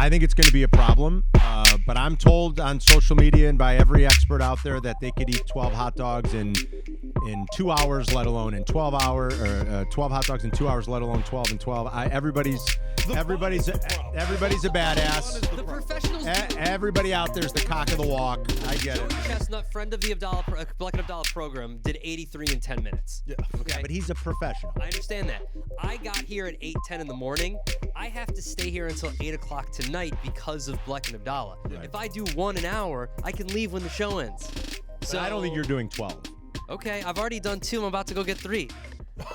I think it's going to be a problem. But I'm told on social media and by every expert out there that they could eat 12 hot dogs in 2 hours, let alone in 12 hours, or 12 hot dogs in 2 hours, let alone 12 and 12. Everybody's a badass. The professionals. Everybody out there's the cock of the walk. I get it. Chestnut, friend of the Black and Abdallah program, did 83 in 10 minutes. Yeah. Okay, but he's a professional. I understand that. I got here at 8:10 in the morning. I have to stay here until 8 o'clock tonight because of Black and Abdallah. Right. If I do 1 an hour, I can leave when the show ends. So I don't think you're doing 12. Okay, I've already done 2. I'm about to go get 3.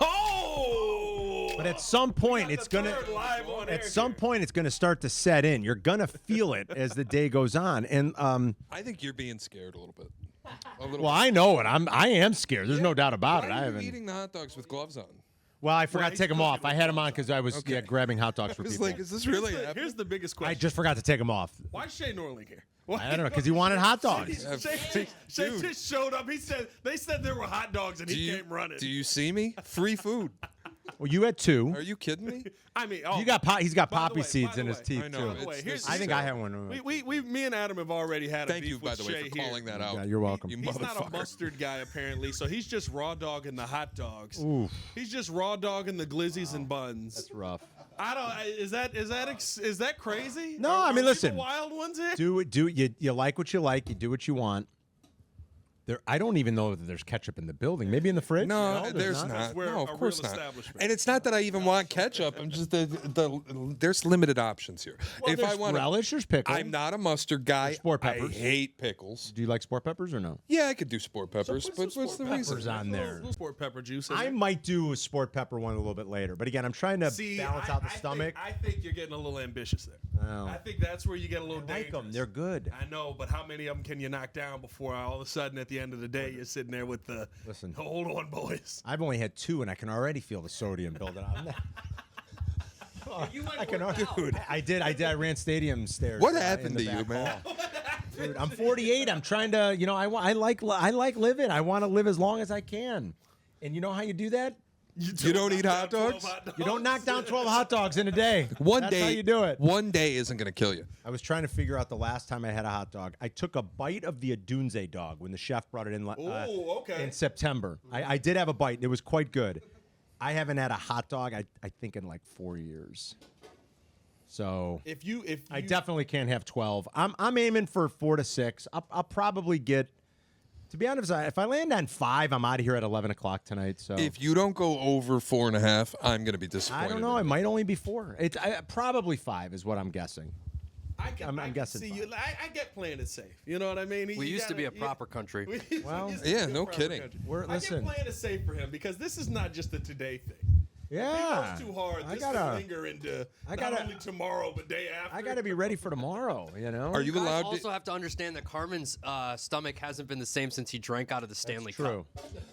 Oh! But at some point, it's gonna start to set in. You're gonna feel it as the day goes on, and I think you're being scared a little bit. Well, I know it. I am scared. There's no doubt about it. Why are you eating the hot dogs with gloves on? Well, I forgot to take them off. I had them on because I was grabbing hot dogs for people. Like, is this really happening? Here's the biggest question. I just forgot to take them off. Why is Shay Norling here? I don't know, because he wanted hot dogs. Shay just showed up. They said there were hot dogs, and he came running. Do you see me? Free food. Well, you had 2. Are you kidding me? I mean, he's got poppy seeds in his teeth, I know. too. I think I had one. Me and Adam have already had a Thank beef you, by with the way, Shay for here. calling that out. Yeah, you're welcome. He's not a mustard guy, apparently, so he's just raw dogging the hot dogs. Oof. He's just raw dogging the glizzies and buns. That's rough. I don't. Is that crazy? No, I mean, listen. The wild ones here. You like what you like. You do what you want. I don't even know if there's ketchup in the building. Maybe in the fridge? No, there's not. No, of course not. And it's not that I even want ketchup. I'm just there's limited options here. Well, if I want relish, there's pickles. I'm not a mustard guy. Sport peppers. I hate pickles. Do you like sport peppers or no? Yeah, I could do sport peppers, but what's the reason? Peppers on there. Sport pepper juice. I might do a sport pepper one a little bit later, but again, I'm trying to balance out the stomach. I think you're getting a little ambitious there. Oh. I think that's where you get a little dangerous. I like them. They're good. I know, but how many of them can you knock down before all of a sudden at the end of the day you're sitting there with the hold on, boys. I've only had 2, and I can already feel the sodium building up. Dude, I did. I ran stadium stairs. What happened to you, man? Dude, I'm 48. I'm trying to, I like living. I want to live as long as I can. And you know how you do that? You don't eat hot dogs? You don't knock down 12 hot dogs in a day. That's how you do it. One day isn't going to kill you. I was trying to figure out the last time I had a hot dog. I took a bite of the Adunze dog when the chef brought it in in September. I did have a bite. It was quite good. I haven't had a hot dog, I think, in like 4 years. So if you I definitely can't have 12. I'm aiming for 4 to 6. I'll probably get. To be honest, if I land on 5, I'm out of here at 11 o'clock tonight. So if you don't go over 4.5, I'm going to be disappointed. I don't know. It might only be 4. Probably 5 is what I'm guessing. I'm guessing. See, I get playing it safe. You know what I mean? We used to be a proper country. Well, yeah, no kidding. I get playing it safe for him because this is not just a today thing. Yeah, if he goes too hard, this could linger into not only tomorrow but day after. I gotta be ready for tomorrow. Are you allowed? You also have to understand that Carmen's stomach hasn't been the same since he drank out of the Stanley Cup.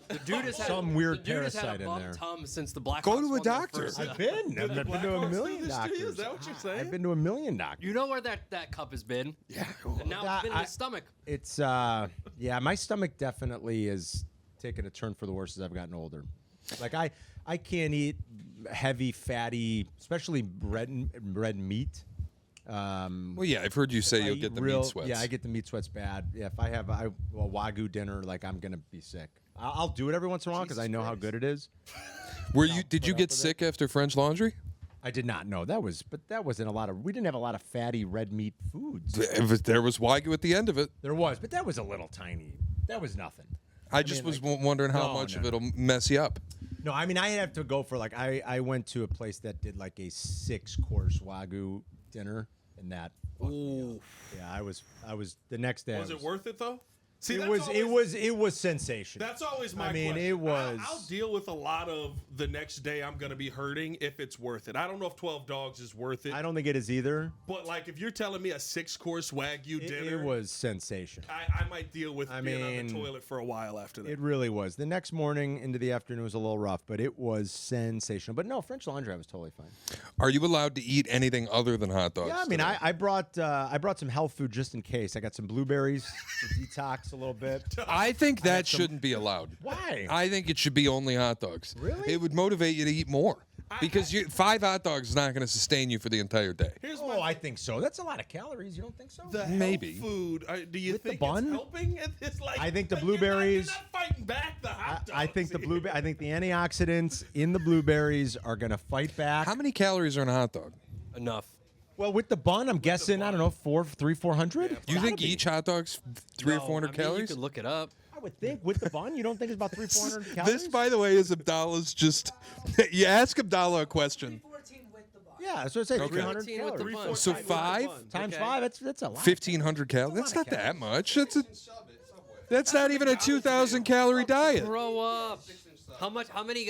The dude has had some weird parasite had a in there. Tum since the Blackhawks. Go to a doctor. I've been to a million doctors. Is that what you're saying? I've been to a million doctors. You know where that cup has been? Yeah. And now it's been in his stomach. It's my stomach definitely is taking a turn for the worse as I've gotten older. Like I can't eat heavy, fatty, especially red meat. Well, yeah, I've heard you say you'll get the meat sweats. Yeah, I get the meat sweats bad. Yeah, if I have a Wagyu dinner, like I'm gonna be sick. I'll do it every once in a while because I know how good it is. Did you get sick after French Laundry? I did not know that wasn't a lot of. We didn't have a lot of fatty red meat foods. There was Wagyu at the end of it. There was, but that was a little tiny. That was nothing. I just was wondering how much of it'll mess you up. No, I mean I have to go for I went to a place that did like a 6-course Wagyu dinner, and that. Ooh. Yeah, I was the next day. Was it worth it though? See, it was sensational. That's always my question. It was. I'll deal with a lot of the next day I'm going to be hurting if it's worth it. I don't know if 12 dogs is worth it. I don't think it is either. But like if you're telling me a 6-course Wagyu dinner, it was sensational. I might deal with being on the toilet for a while after that. It really was. The next morning into the afternoon was a little rough, but it was sensational. But no, French Laundry I was totally fine. Are you allowed to eat anything other than hot dogs? Yeah, I mean I brought some health food just in case. I got some blueberries to detox a little bit. I think that shouldn't be allowed. Why? I think it should be only hot dogs. Really? It would motivate you to eat more. Because 5 hot dogs is not going to sustain you for the entire day. I think so. That's a lot of calories. You don't think so? Maybe. Food. Do you With the think bun? it's helping? It's like, I think the blueberries. You're not fighting back the hot dogs. I think the antioxidants in the blueberries are going to fight back. How many calories are in a hot dog? Enough. Well, with the bun, I'm guessing, I don't know, 400? You think each hot dog's 300 or 400 You calories? could look it up. I would think with the bun, you don't think it's about 400 calories? This, by the way, is Abdallah's just. You ask Abdallah a question. 14 with the bun. Yeah, so it's like Okay. 300 14 with the calories. bun. So 5 Times Okay. 5, that's a lot. 1,500 calories. That's not that much. That's not even a 2,000 calorie diet. Grow up. How many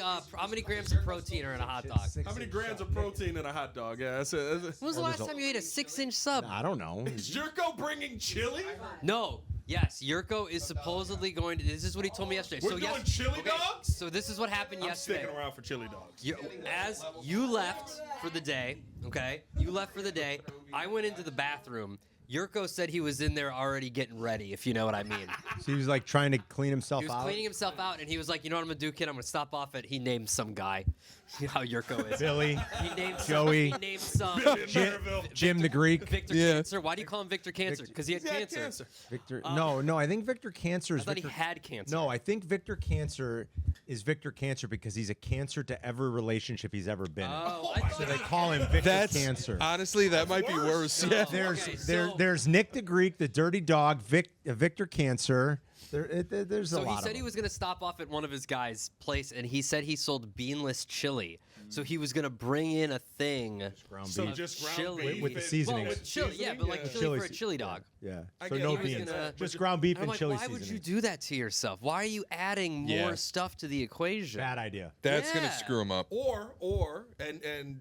grams of protein are in a hot dog? How many grams of protein in a hot dog? Yeah, that's it. When was the last time you ate a 6-inch sub? I don't know. Is Jerko bringing chili? No. Yes, Jerko is supposedly going to. This is what he told me yesterday. We're doing chili dogs? So this is what happened I'm yesterday. sticking around for chili dogs. As you left for the day, okay? You left for the day. I went into the bathroom. Jerko said he was in there already getting ready, if you know what I mean. So he was like trying to clean himself He was out. cleaning himself out, and he was like, you know what I'm going to do, kid? I'm going to stop off at, he named some guy. You know how Jerko is. Billy, He named Joey. He named some. Jim the Greek. Victor Yeah. Cancer. Why do you call him Victor Cancer? Because he had cancer. Victor. No, I think Victor Cancer I is thought Victor. he had cancer. No, I think Victor Cancer is Victor Cancer because he's a cancer to every relationship he's ever been in. Oh, So they call him Victor That's Cancer. honestly, that might be worse. Yeah. There's Nick the Greek, the dirty dog, Victor Cancer. There's a So lot he of said he them. was going to stop off at one of his guys' place, and he said he sold beanless chili. So he was going to bring in a thing. Ground So beef. just ground Chili. beef With the and- seasonings. Well, with chili, yeah, but like chili Chili for a chili dog. Yeah. I So get no it. He was beans. gonna- Just ground beef And I'm and like, chili why would you seasonings. do that to yourself? Why are you adding more Yeah. stuff to the equation? Bad idea. That's going Yeah. to screw him up. Or and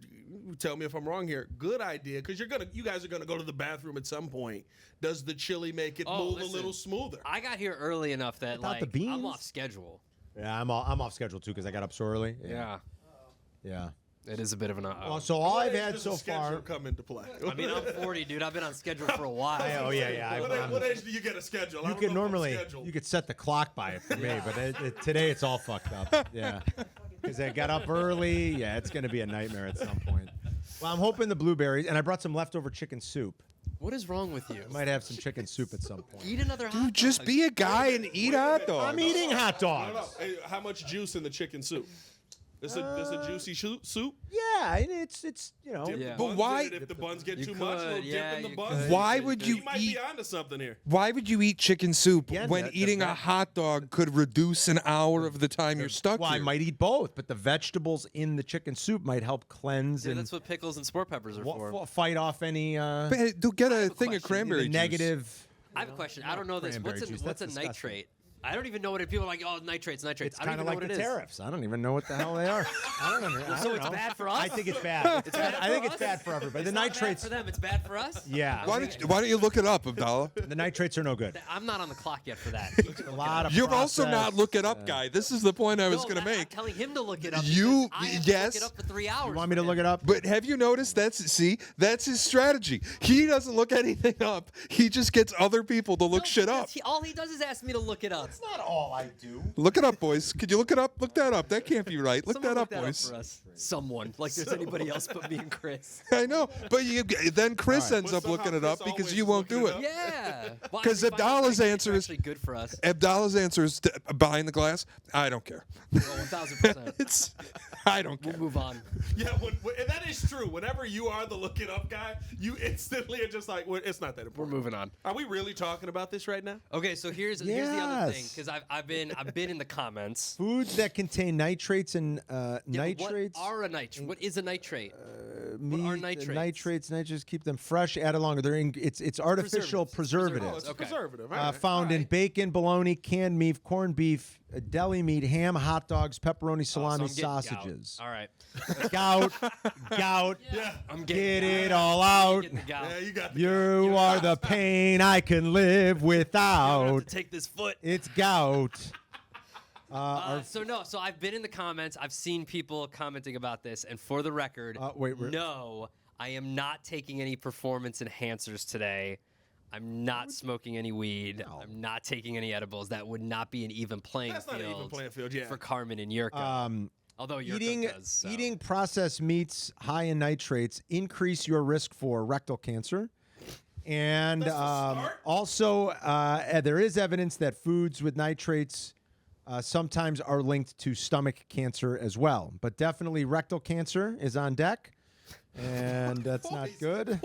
tell me if I'm wrong here. Good idea, because you guys are gonna go to the bathroom at some point. Does the chili make it move listen, a little smoother? I got here early enough that Without the like beans? I'm off schedule. Yeah, I'm off schedule too because I got up so early. Yeah. Yeah. It is a bit of an. Well, so all I've When had does so the schedule far. come into play. I mean, I'm 40, dude. I've been on schedule for a while. Oh yeah. What age do you get a schedule? I You don't could know if I'm normally scheduled. you could set the clock by it for me, but today it's all fucked up. Yeah, because I got up early. Yeah, it's gonna be a nightmare at some point. Well, I'm hoping the blueberries, and I brought some leftover chicken soup. What is wrong with you? I might have some chicken soup at some point. Eat another hot Dude, just dog. be a guy and eat hot dogs. I'm eating hot No. dogs. Hey, how much juice in the chicken soup? This a juicy soup? Yeah, it's Yeah. Dip But buns why- in it. If the buns get You too much, could, we'll yeah, dip in the you buns. could. Why would You you might eat? be onto something here. Why would you eat chicken soup Again, when the eating a veg- hot dog could reduce an hour of the time you're stuck well, I here? might eat both, but the vegetables in the chicken soup might help cleanse Yeah, and that's what pickles and sport peppers are for. fight off any But, hey, they'll get a have a thing of question. cranberry juice. negative. I have a question. I don't know this. Cranberry juice, What's a that's disgusting. nitrate? I don't even know what it. People are like, oh, nitrates. It's I don't kind even of know like what the it is. tariffs. I don't even know what the hell they are. I don't understand. So it's bad for us? I think it's bad. It's bad I think for it's us? bad for everybody. It's The not bad nitrates. for them. It's bad for us. Yeah. Why don't you look it up, Abdallah? The nitrates are no good. I'm not on the clock yet for that. A lot of You're also not processed, look it up, guy. This is the point I was going to I'm make. telling him to look it up. You- because I have yes. To look it up for 3 hours. You want me to look it up? But have you noticed that's his strategy. He doesn't look anything up. He just gets other people to look shit up. All he does is ask me to look it up. That's not all I do. Look it up, boys. Could you look it up? Look that up. That can't be right. Look Someone that up, look boys. for us. Someone. Like there's anybody else but me and Chris. I know, but then Chris ends But up somehow looking it Chris up because always you won't looking do it it. up. Yeah. Well, 'Cause I find Abdallah's nitrates answer are is- actually good for us. Abdallah's answer is behind the glass. I don't care. Oh, 1000%. I don't care. We'll move on. Yeah, and that is true. Whenever you are the look it up guy, you instantly are just like, well, it's not that We're important. moving on. Are we really talking about this right now? Okay, so here's the other thing Yes. because I've been in the comments. Foods that contain nitrates and nitrates. What are a nitrate? What is a nitrate? meat, are nitrates? Nitrates keep them fresh. Add longer. It's artificial preservatives. Oh, it's a Okay. preservative. Found in bacon, bologna, canned meat, corned beef, deli meat, ham, hot dogs, pepperoni, salami, So I'm getting sausages. Gout. All right. Gout. Yeah. I'm Get getting it all out. getting the gout. Yeah, you got the You are the pain I can live I'm gonna have without. to take this foot. It's gout. So I've been in the comments. I've seen people commenting about this, and for the record, no, I am not taking any performance enhancers today. I'm not smoking any weed. I'm not taking any edibles. That would not be an even playing That's field. not an even playing field, yeah. For Carmen and Yurko. Although Jerko does. So. Eating processed meats high in nitrates increase your risk for rectal cancer. And also, there is evidence that foods with nitrates sometimes are linked to stomach cancer as well. But definitely rectal cancer is on deck. And that's not good.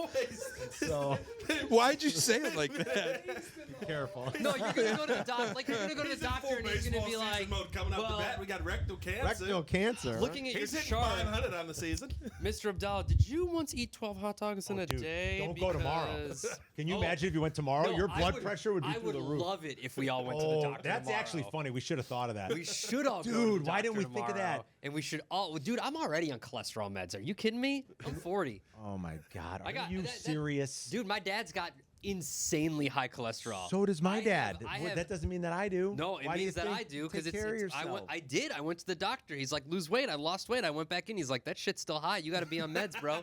So, why'd you say it like that? Be careful. No, you're gonna go to the doctor. Like you're gonna go to the doctor, and he's gonna be like, coming up the bat, we got rectal cancer. Rectal cancer. Looking at He's your hitting chart, 500 on the season. Mr. Abdallah, did you once eat 12 hot dogs in a day? Don't go tomorrow. Can you imagine if you went tomorrow? No, Your blood pressure would be through the roof. I would love it if we all went to the doctor that's tomorrow. actually funny. We should have thought of that. We should all go to the Dude, why didn't we doctor think of that? tomorrow. And we should all. Dude, I'm already on cholesterol meds. Are you kidding me? I'm 40. Oh my God, are you serious? Dude, my dad's got insanely high cholesterol. So does my dad. That doesn't mean that I do. No, it means that I do because I went to the doctor. He's like, lose weight. I lost weight. I went back in. He's like, that shit's still high. You got to be on meds, bro.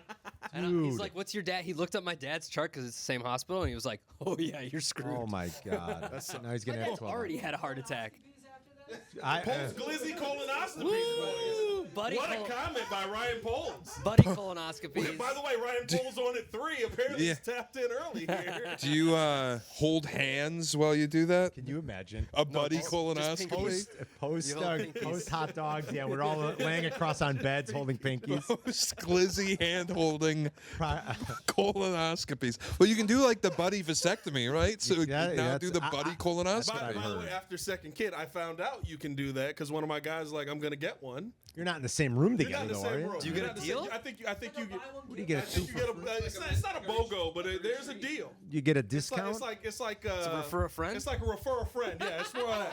And he's like, what's your dad? He looked up my dad's chart because it's the same hospital, and he was like, oh yeah, you're screwed. Oh my God. Now he's gonna have 12. Already had a heart attack. Glizzy colonoscopies, buddy. What a comment by Ryan Poles. Buddy colonoscopies. By the way, Ryan Poles on at 3. Apparently, he's tapped in early here. Do you hold hands while you do do that? Can you imagine? A buddy colonoscopy? Post hot dogs. Yeah, we're all laying across on beds holding pinkies. Post glizzy hand holding colonoscopies. Well, you can do like the buddy vasectomy, right? So now do the buddy colonoscopy. By the way, after second kid, I found out you can do that because one of my guys was like, I'm going to get one. You're not in the same room together, though, are you? Do you get a deal? I think you get. What do you get? It's not a BOGO, but there's a deal. You get a discount. It's like refer a friend. It's like a refer a friend. Yeah, it's for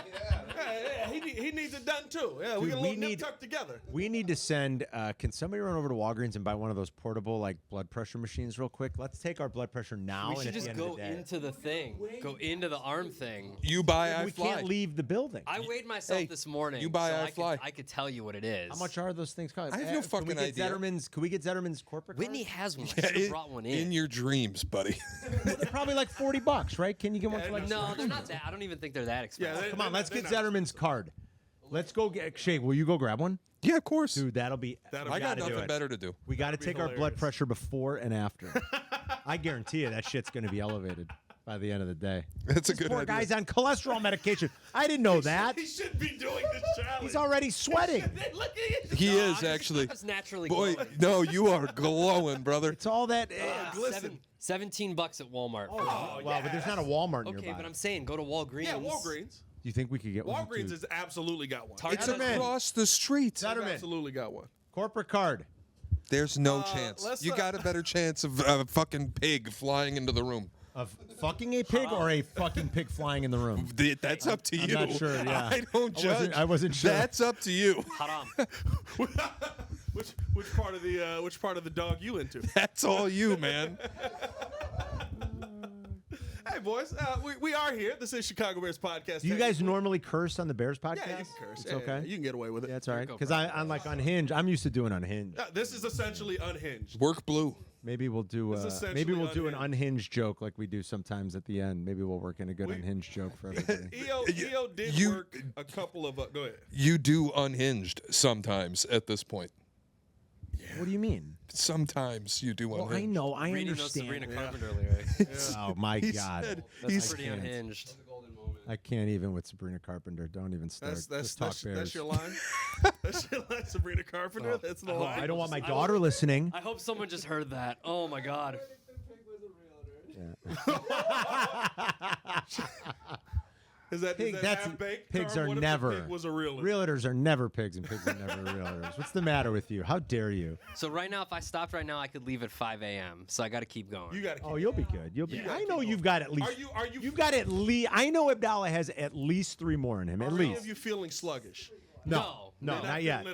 he needs it done too. Yeah, we get a little nip tuck together. We need to send. Can somebody run over to Walgreens and buy one of those portable like blood pressure machines real quick? Let's take our blood pressure now. We should just go into the thing. Go into the arm thing. You buy I Fly. We can't leave the building. I weighed myself this morning. You buy I Fly. I could tell you what it is. How much are those things cost? I have no fucking idea. Can we get Zetterman's corporate card? Whitney has one. I should have brought one in. In your dreams, buddy. They're probably like $40, right? Can you get one for like? No, they're not that. I don't even think they're that expensive. Yeah, come on, let's get Zetterman's card. Let's go get Shay. Will you go grab one? Yeah, of course. Dude, that'll be. I got nothing better to do. We got to take our blood pressure before and after. I guarantee you that shit's going to be elevated by the end of the day. That's a good idea. Poor guy's on cholesterol medication. I didn't know that. He should be doing this challenge. He's already sweating. He is actually. I was naturally Boy, glowing. no, you are glowing, brother. It's all that. $17 at Walmart. Wow, but there's not a Walmart nearby. Okay, but I'm saying go to Walgreens. Yeah, Walgreens. You think we could get one? Walgreens has absolutely got one. It's across the street. Zetterman. Absolutely got one. Corporate card. There's no chance. You got a better chance of a fucking pig flying into the room. Of fucking a pig or a fucking pig flying in the room? That's up to you. I'm not sure, yeah. I don't judge. I wasn't sure. That's up to you. Haram. Which part of the dog you into? That's all you, man. Hey, boys, we are here. This is Chicago Bears Podcast. Do you guys normally curse on the Bears podcast? Yeah, you can curse. It's okay. You can get away with it. Yeah, it's all right. Because I'm like Unhinged. I'm used to doing Unhinged. This is essentially Unhinged. Work blue. Maybe we'll do an unhinged joke like we do sometimes at the end. Maybe we'll work in a good unhinged joke for everybody. EO did work a couple of. Go ahead. You do unhinged sometimes at this point. Yeah. What do you mean? Sometimes you do unhinged. Well, I know. I Reading understand. Sabrina Carpenter lyrics. Oh my God. That's pretty unhinged. I can't even with Sabrina Carpenter. Don't even start. That's your line. That's your line, Sabrina Carpenter. That's the line. I don't want my daughter listening. I hope someone just heard that. Oh my God. Is that half-baked? Pigs are never. Pig was a realtor? Realtors are never pigs, and pigs are never realtors. What's the matter with you? How dare you? So right now, if I stopped right now, I could leave at 5 a.m. So I got to keep going. You got to. Oh, you'll be good. You'll be. I know you've got at least. Are you? You've got at least. I know Abdallah has at least 3 more in him. At least. Are you feeling sluggish? No, not yet.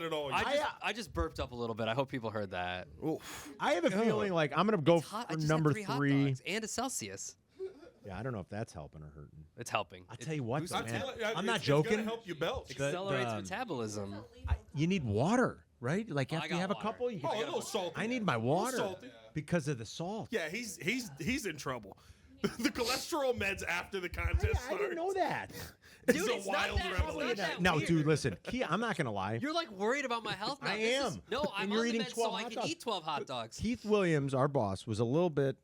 I just burped up a little bit. I hope people heard that. Oof. I have a feeling like I'm gonna go for number 3 and a Celsius. Yeah, I don't know if that's helping or hurting. It's helping. I'll tell you what, though, man. I'm not joking. It's help you belch. Accelerates metabolism. You need water, right? Like after you have a couple, you a little salty. I need my water because of the salt. Yeah, he's in trouble. The cholesterol meds after the contest I didn't know that. Dude, It's a it's not wild that, revelation. it's not that No, weird. dude, listen. I'm not gonna lie. You're like worried about my health now. I This am. is- no, I'm And you're on the eating meds 12 so I hot can dogs. eat 12 hot dogs. Keith Williams, our boss, was a little bit.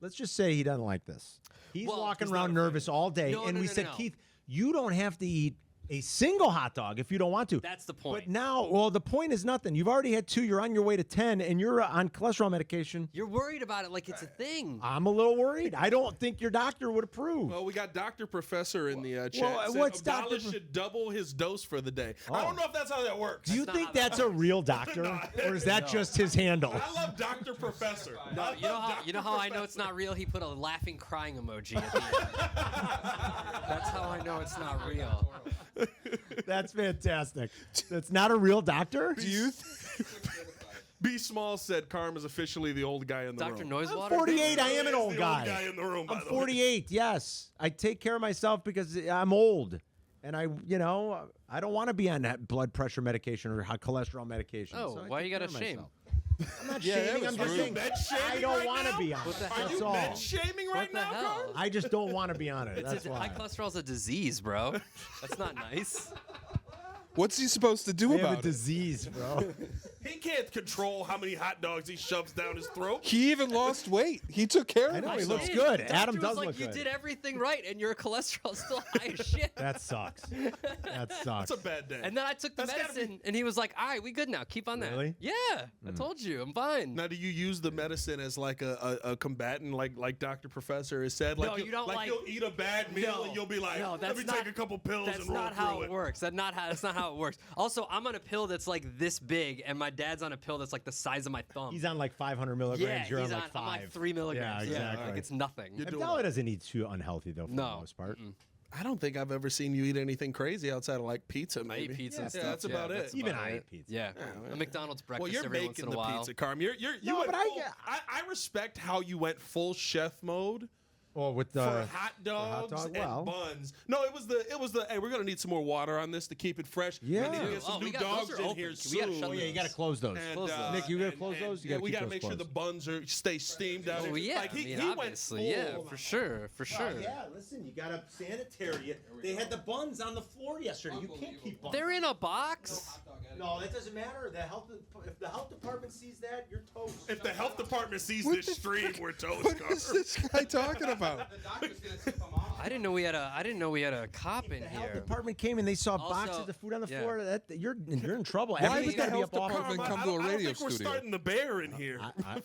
Let's just say he doesn't like this. He's Well, walking he's not around a nervous all day, No, and no, we no, said, no. Keith, you don't have to eat a single hot dog if you don't want to. That's the point. But now, well, the point is nothing. You've already had 2. You're on your way to 10, and you're on cholesterol medication. You're worried about it like it's a thing. I'm a little worried. I don't think your doctor would approve. Well, we got Dr. Professor in the chat. Well, Said what's Abdallah Dr. should double his dose for the day. Oh. I don't know if that's how that works. Do you not think how that that's a real doctor, or is that just his handle? I love Dr. Professor. No, I you know love how Dr. you know how I know it's Professor. not real? He put a laughing crying emoji at the end. That's how I know it's not real. That's fantastic. That's not a real doctor? Do you? B. Small said Carm is officially the old guy in the Dr. room. Noisewater? I'm 48. I am an He's old the guy. in the room, by I'm the way. 48. Yes, I take care of myself because I'm old, and I don't want to be on that blood pressure medication or high cholesterol medication. Oh, so I why take you gotta care of shame? myself. I'm not Yeah, that shaming. was I'm just rude. saying Med shaming I don't right want to now? be on What it. the hell? Are That's you all. med shaming right the now, hell? Carm? I just don't want to be on it. That's High why. cholesterol's a disease, bro. That's not nice. What's he supposed to do I have a about it? disease, bro. He can't control how many hot dogs he shoves down his throat. He even lost weight. He took care of I know, he himself. looks Did. good. The doctor Adam was does like, look you good. did everything right, and your cholesterol's still high as shit. That sucks. That sucks. It's a bad day. And then I took the That's gotta be- medicine, and he was like, all right, we good now. Keep on that. Really? Yeah, I told you. I'm fine. Now, do you use the medicine as like a combatant, like Dr. Professor has said? Like No, you don't like- you'll eat a bad meal No. and you'll be like, No, let that's me not- take a couple pills That's and roll not how through it works. That's not how it works. Also, I'm on a pill that's like this big, and my dad's on a pill that's like the size of my thumb. He's on like 500 milligrams. yeah, You're he's on like 5. I'm like 3 milligrams. Yeah, exactly. Like it's nothing. You're doing Abdallah doesn't eat too unhealthy though, for the No. most part. I don't think I've ever seen you eat anything crazy outside of like pizza. I Maybe eat pizza Yeah, and stuff. that's about it. that's Even about I it. eat pizza. Yeah, well. a McDonald's Well, breakfast you're every once in making a the while. pizza, Carm. You No, went but I full- get- I respect how you went full chef mode. Or with For the hot dogs dog, and well. buns. No, it was the. Hey, we're gonna need some more water on this to keep it fresh. Yeah. we need to get some Oh, we new got- those dogs are in open. here We soon. gotta shut Oh yeah, you got to close those. And, Close those. Nick, you gotta close those? You yeah, gotta we keep gotta those make sure the closed. buns stay steamed out. Oh yeah, like I mean, he went obviously, yeah, full. for sure, for sure. Yeah, listen, you got to sanitary it. They had the buns on the floor yesterday. You can't keep buns. They're in a box. No, that doesn't matter. If the health department sees that, you're toast. If the health department sees What this the stream, we're toast. What is Carm. this guy talking about? I didn't know we had a cop in The health here. department came and they saw Also- boxes of food on the yeah. floor. That you're in trouble. Why Everything's would the gotta be health up off- department Carm, come I to a don't radio think we're studio? starting the bear in here.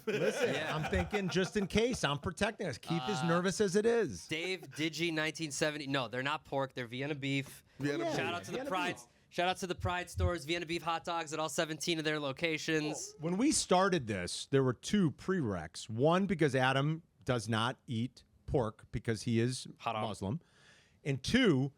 Listen, Yeah. I'm thinking just in case. I'm protecting us. Keith is nervous as it is. Dave Digi 1970. No, they're not pork. They're Vienna beef. Vienna Yeah. Shout out to the Vienna Pride. beef. Shout out to the Pride stores. Vienna beef hot dogs at all 17 of their locations. When we started this, there were 2 prereqs. One, because Adam does not eat pork because he is Haram. Muslim. And 2,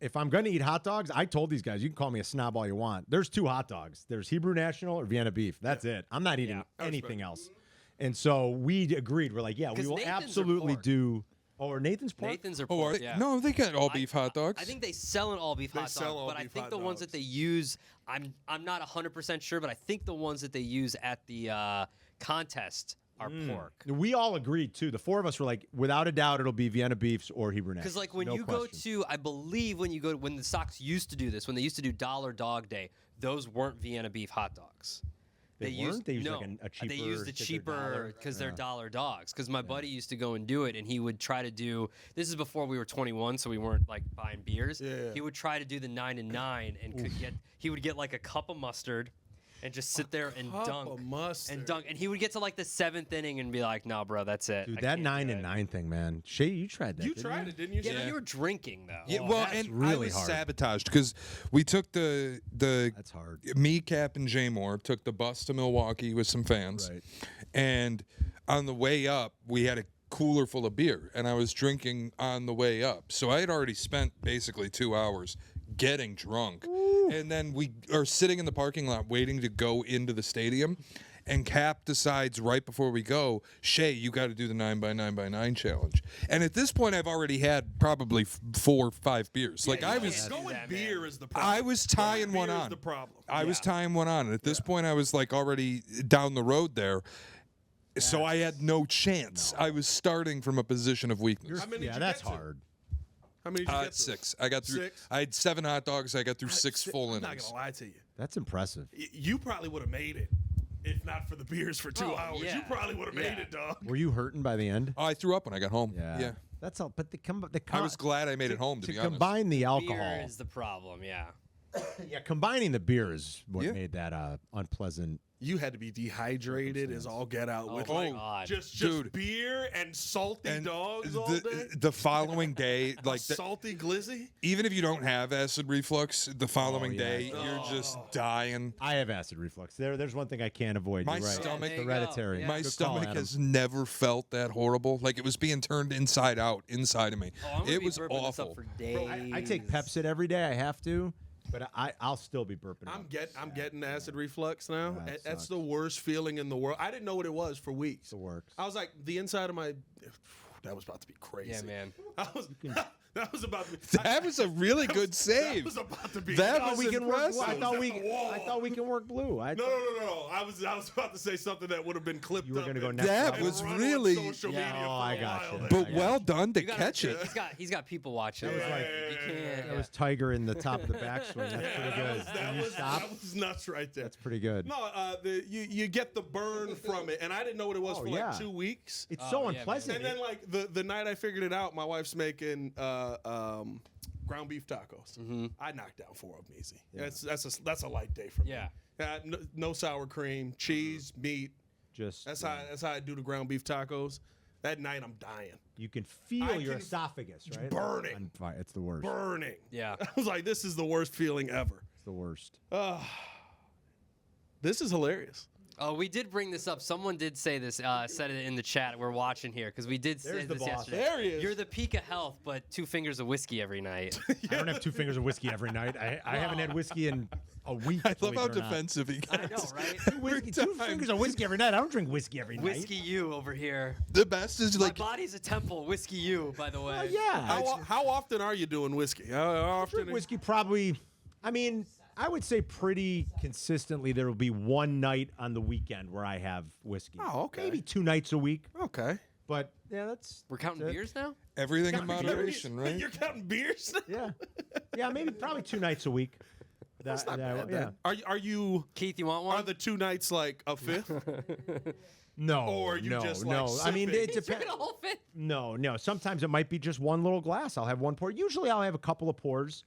if I'm going to eat hot dogs, I told these guys, you can call me a snob all you want. There's 2 hot dogs. There's Hebrew National or Vienna beef. That's it. I'm not eating I anything respect else. And so we agreed. We're like, yeah, we 'Cause will Nathan's are absolutely pork. do. Oh, or Nathan's pork? Nathan's are Oh, pork. are they, yeah. no, they got all beef hot dogs. I think they sell an all beef hot sell dog, all but I beef think hot the ones that dogs. they use, I'm not 100% sure, but I think the ones that they use at the contest are pork. We all agreed too. The 4 of us were like, without a doubt, it'll be Vienna beefs or Hebrew National. Because like when No you question. go to, I believe when the Sox used to do this, when they used to do Dollar Dog Day, those weren't Vienna beef hot dogs. They weren't? They used like a cheaper. They used the because they're cheaper dollar? because they're dollar dogs. Because my buddy used to go and do it, and he would try to do. This is before we were 21, so we weren't like buying beers. Yeah. He would try to do the 9 and 9, and he would get like a cup of mustard, and just sit there and Cup dunk of mustard. and dunk, and he would get to like the 7th inning and be like, "No, bro, that's it." Dude, I that can't 9 do and it." 9 thing, man. Shay, you tried that. You didn't tried it, didn't you? Yeah, Shay? but you were drinking though. Yeah, Oh, well, that's and I really was hard. sabotaged because we took the That's hard. me, Cap, and Jay Moore took the bus to Milwaukee with some fans, Right. and on the way up, we had a cooler full of beer, and I was drinking on the way up. So I had already spent basically 2 hours getting drunk, and then we are sitting in the parking lot waiting to go into the stadium. And Cap decides right before we go, Shay, you got to do the 9x9x9 challenge. And at this point, I've already had probably 4 or 5 beers. Like I was, Going beer is the problem. I was tying one Beer is on. the problem. I was tying one on, and at this point, I was like already down the road there. So I had no chance. I was starting from a position of weakness. How many did Yeah, you that's get to? hard. How many did you get? 6. I got through. 6? I had 7 hot dogs. I got through 6 full I'm innings. not gonna lie to you. That's impressive. You probably would have made it if not for the beers for 2 hours. yeah. You probably would have made it, dog. Were you hurting by the end? Oh, I threw up when I got home. Yeah. That's all. But I was glad I made it home, to be honest. Combine the alcohol. Beer is the problem, yeah. Yeah, combining the beer is what made that unpleasant. You had to be dehydrated as all get out with my like God. just Dude. beer and salty dogs all day. The following day, like Salty glizzy. even if you don't have acid reflux, the following day you're just dying. I have acid reflux. There's one thing I can't avoid. My You're right. stomach- There you hereditary. go. Yeah. My Good call, stomach Adam. has never felt that horrible. Like it was being turned inside out inside of me. Oh, I'm gonna It be was burping this awful. up for days. I take Pepsid every day. I have to, but I'll still be burping. I'm getting acid reflux now. That That's sucks. the worst feeling in the world. I didn't know what it was for weeks. the works. I was like, the inside of my. That was about to be crazy. Yeah, man. That was about to be. That was a really good That save. was about to be. That I was we can work. impressive. I thought we. That was at the wall. I thought we can work blue. No. I was about to say something that would have been clipped. You were up gonna go and- next That and was run on really- social Yeah, media oh, for I a got while you. there. But well done to You gotta- catch it. He's got people watching. That was right? like- You can't. That was Tiger in the top of the backswing. That's pretty good. That Can you was, stop? that was nuts right there. That's pretty good. No, you get the burn from it, and I didn't know what it was Oh, for yeah. like 2 weeks. It's Oh, so yeah, man. unpleasant. And then like the night I figured it out, my wife's making ground beef tacos. I knocked down 4 of them easy. That's a light day for me. Yeah. No sour cream, cheese, meat. Just That's how I do the ground beef tacos. That night I'm dying, you can feel your can- esophagus, right? burning. On fire. It's the worst. burning. Yeah. I was like, this is the worst feeling ever. It's the worst. This is hilarious. Oh, we did bring this up. Someone did say this, said it in the chat. We're watching here because we did say There's the this boss. yesterday. There he is. You're the peak of health, but 2 fingers of whiskey every night. I don't have 2 fingers of whiskey every night. I haven't had whiskey in a week. I love believe how it or not. defensive he I know, gets. right? Whiskey, 2 fingers of whiskey every night. I don't drink whiskey every night. Whiskey you over here. The best is like My body's a temple. Whiskey you, by the way. Yeah. How often are you doing whiskey? How often? Drink whiskey probably. I mean, I would say pretty consistently there will be one night on the weekend where I have whiskey. Oh, okay. Maybe 2 nights a week. Okay. But yeah, that's. We're counting that's it. beers now? everything in moderation, right? You're counting beers? Yeah, maybe probably 2 nights a week. That's not bad. Yeah. Then. Are you? Keith, you want one? Are the 2 nights like a fifth? No. Or you no, just, no. like, I mean, sipping? it depends. Drinking a whole fifth? No. Sometimes it might be just one little glass. I'll have one pour. Usually I'll have a couple of pours.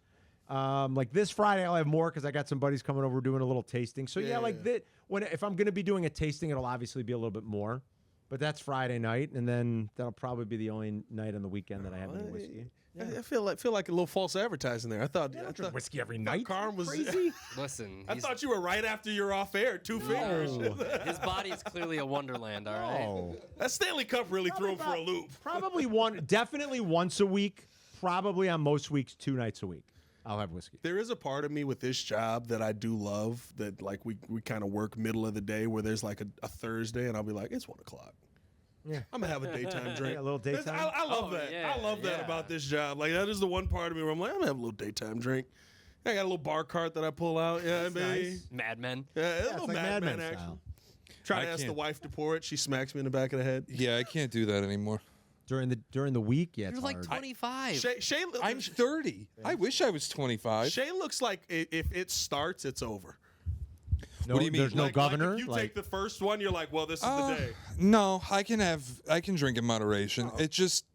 Like this Friday, I'll have more because I got some buddies coming over doing a little tasting. So yeah, like that. If I'm going to be doing a tasting, it'll obviously be a little bit more. But that's Friday night, and then that'll probably be the only night on the weekend that I have any whiskey. I feel like a little false advertising there. I thought I drink whiskey every night. Carm was crazy. Listen, I thought you were right after you're off air. 2 fingers. his body is clearly a wonderland, all right? Oh, That Stanley Cup really threw him for a loop. probably definitely once a week. Probably on most weeks, 2 nights a week. I'll have whiskey. There is a part of me with this job that I do love that like we kind of work middle of the day where there's like a Thursday and I'll be like, it's 1 o'clock. Yeah. I'm gonna have a daytime drink. Yeah, a little daytime. I love that. yeah, I love that yeah. about this job. Like that is the one part of me where I'm like, I'm gonna have a little daytime drink. I got a little bar cart that I pull out. Yeah, baby. nice. Mad Men. Yeah, a Yeah, little it's like Mad Men Men action. style. Try I to ask the can't- wife to pour it. She smacks me in the back of the head. Yeah, I can't do that anymore. During the week, yeah, You're it's like hard. 25. Shay, I'm 30. I wish I was 25. Shay looks like if it starts, it's over. No, What do you mean? There's no Like, governor. if you like, take the first one, you're like, well, this is the day. No, I can drink in moderation. It just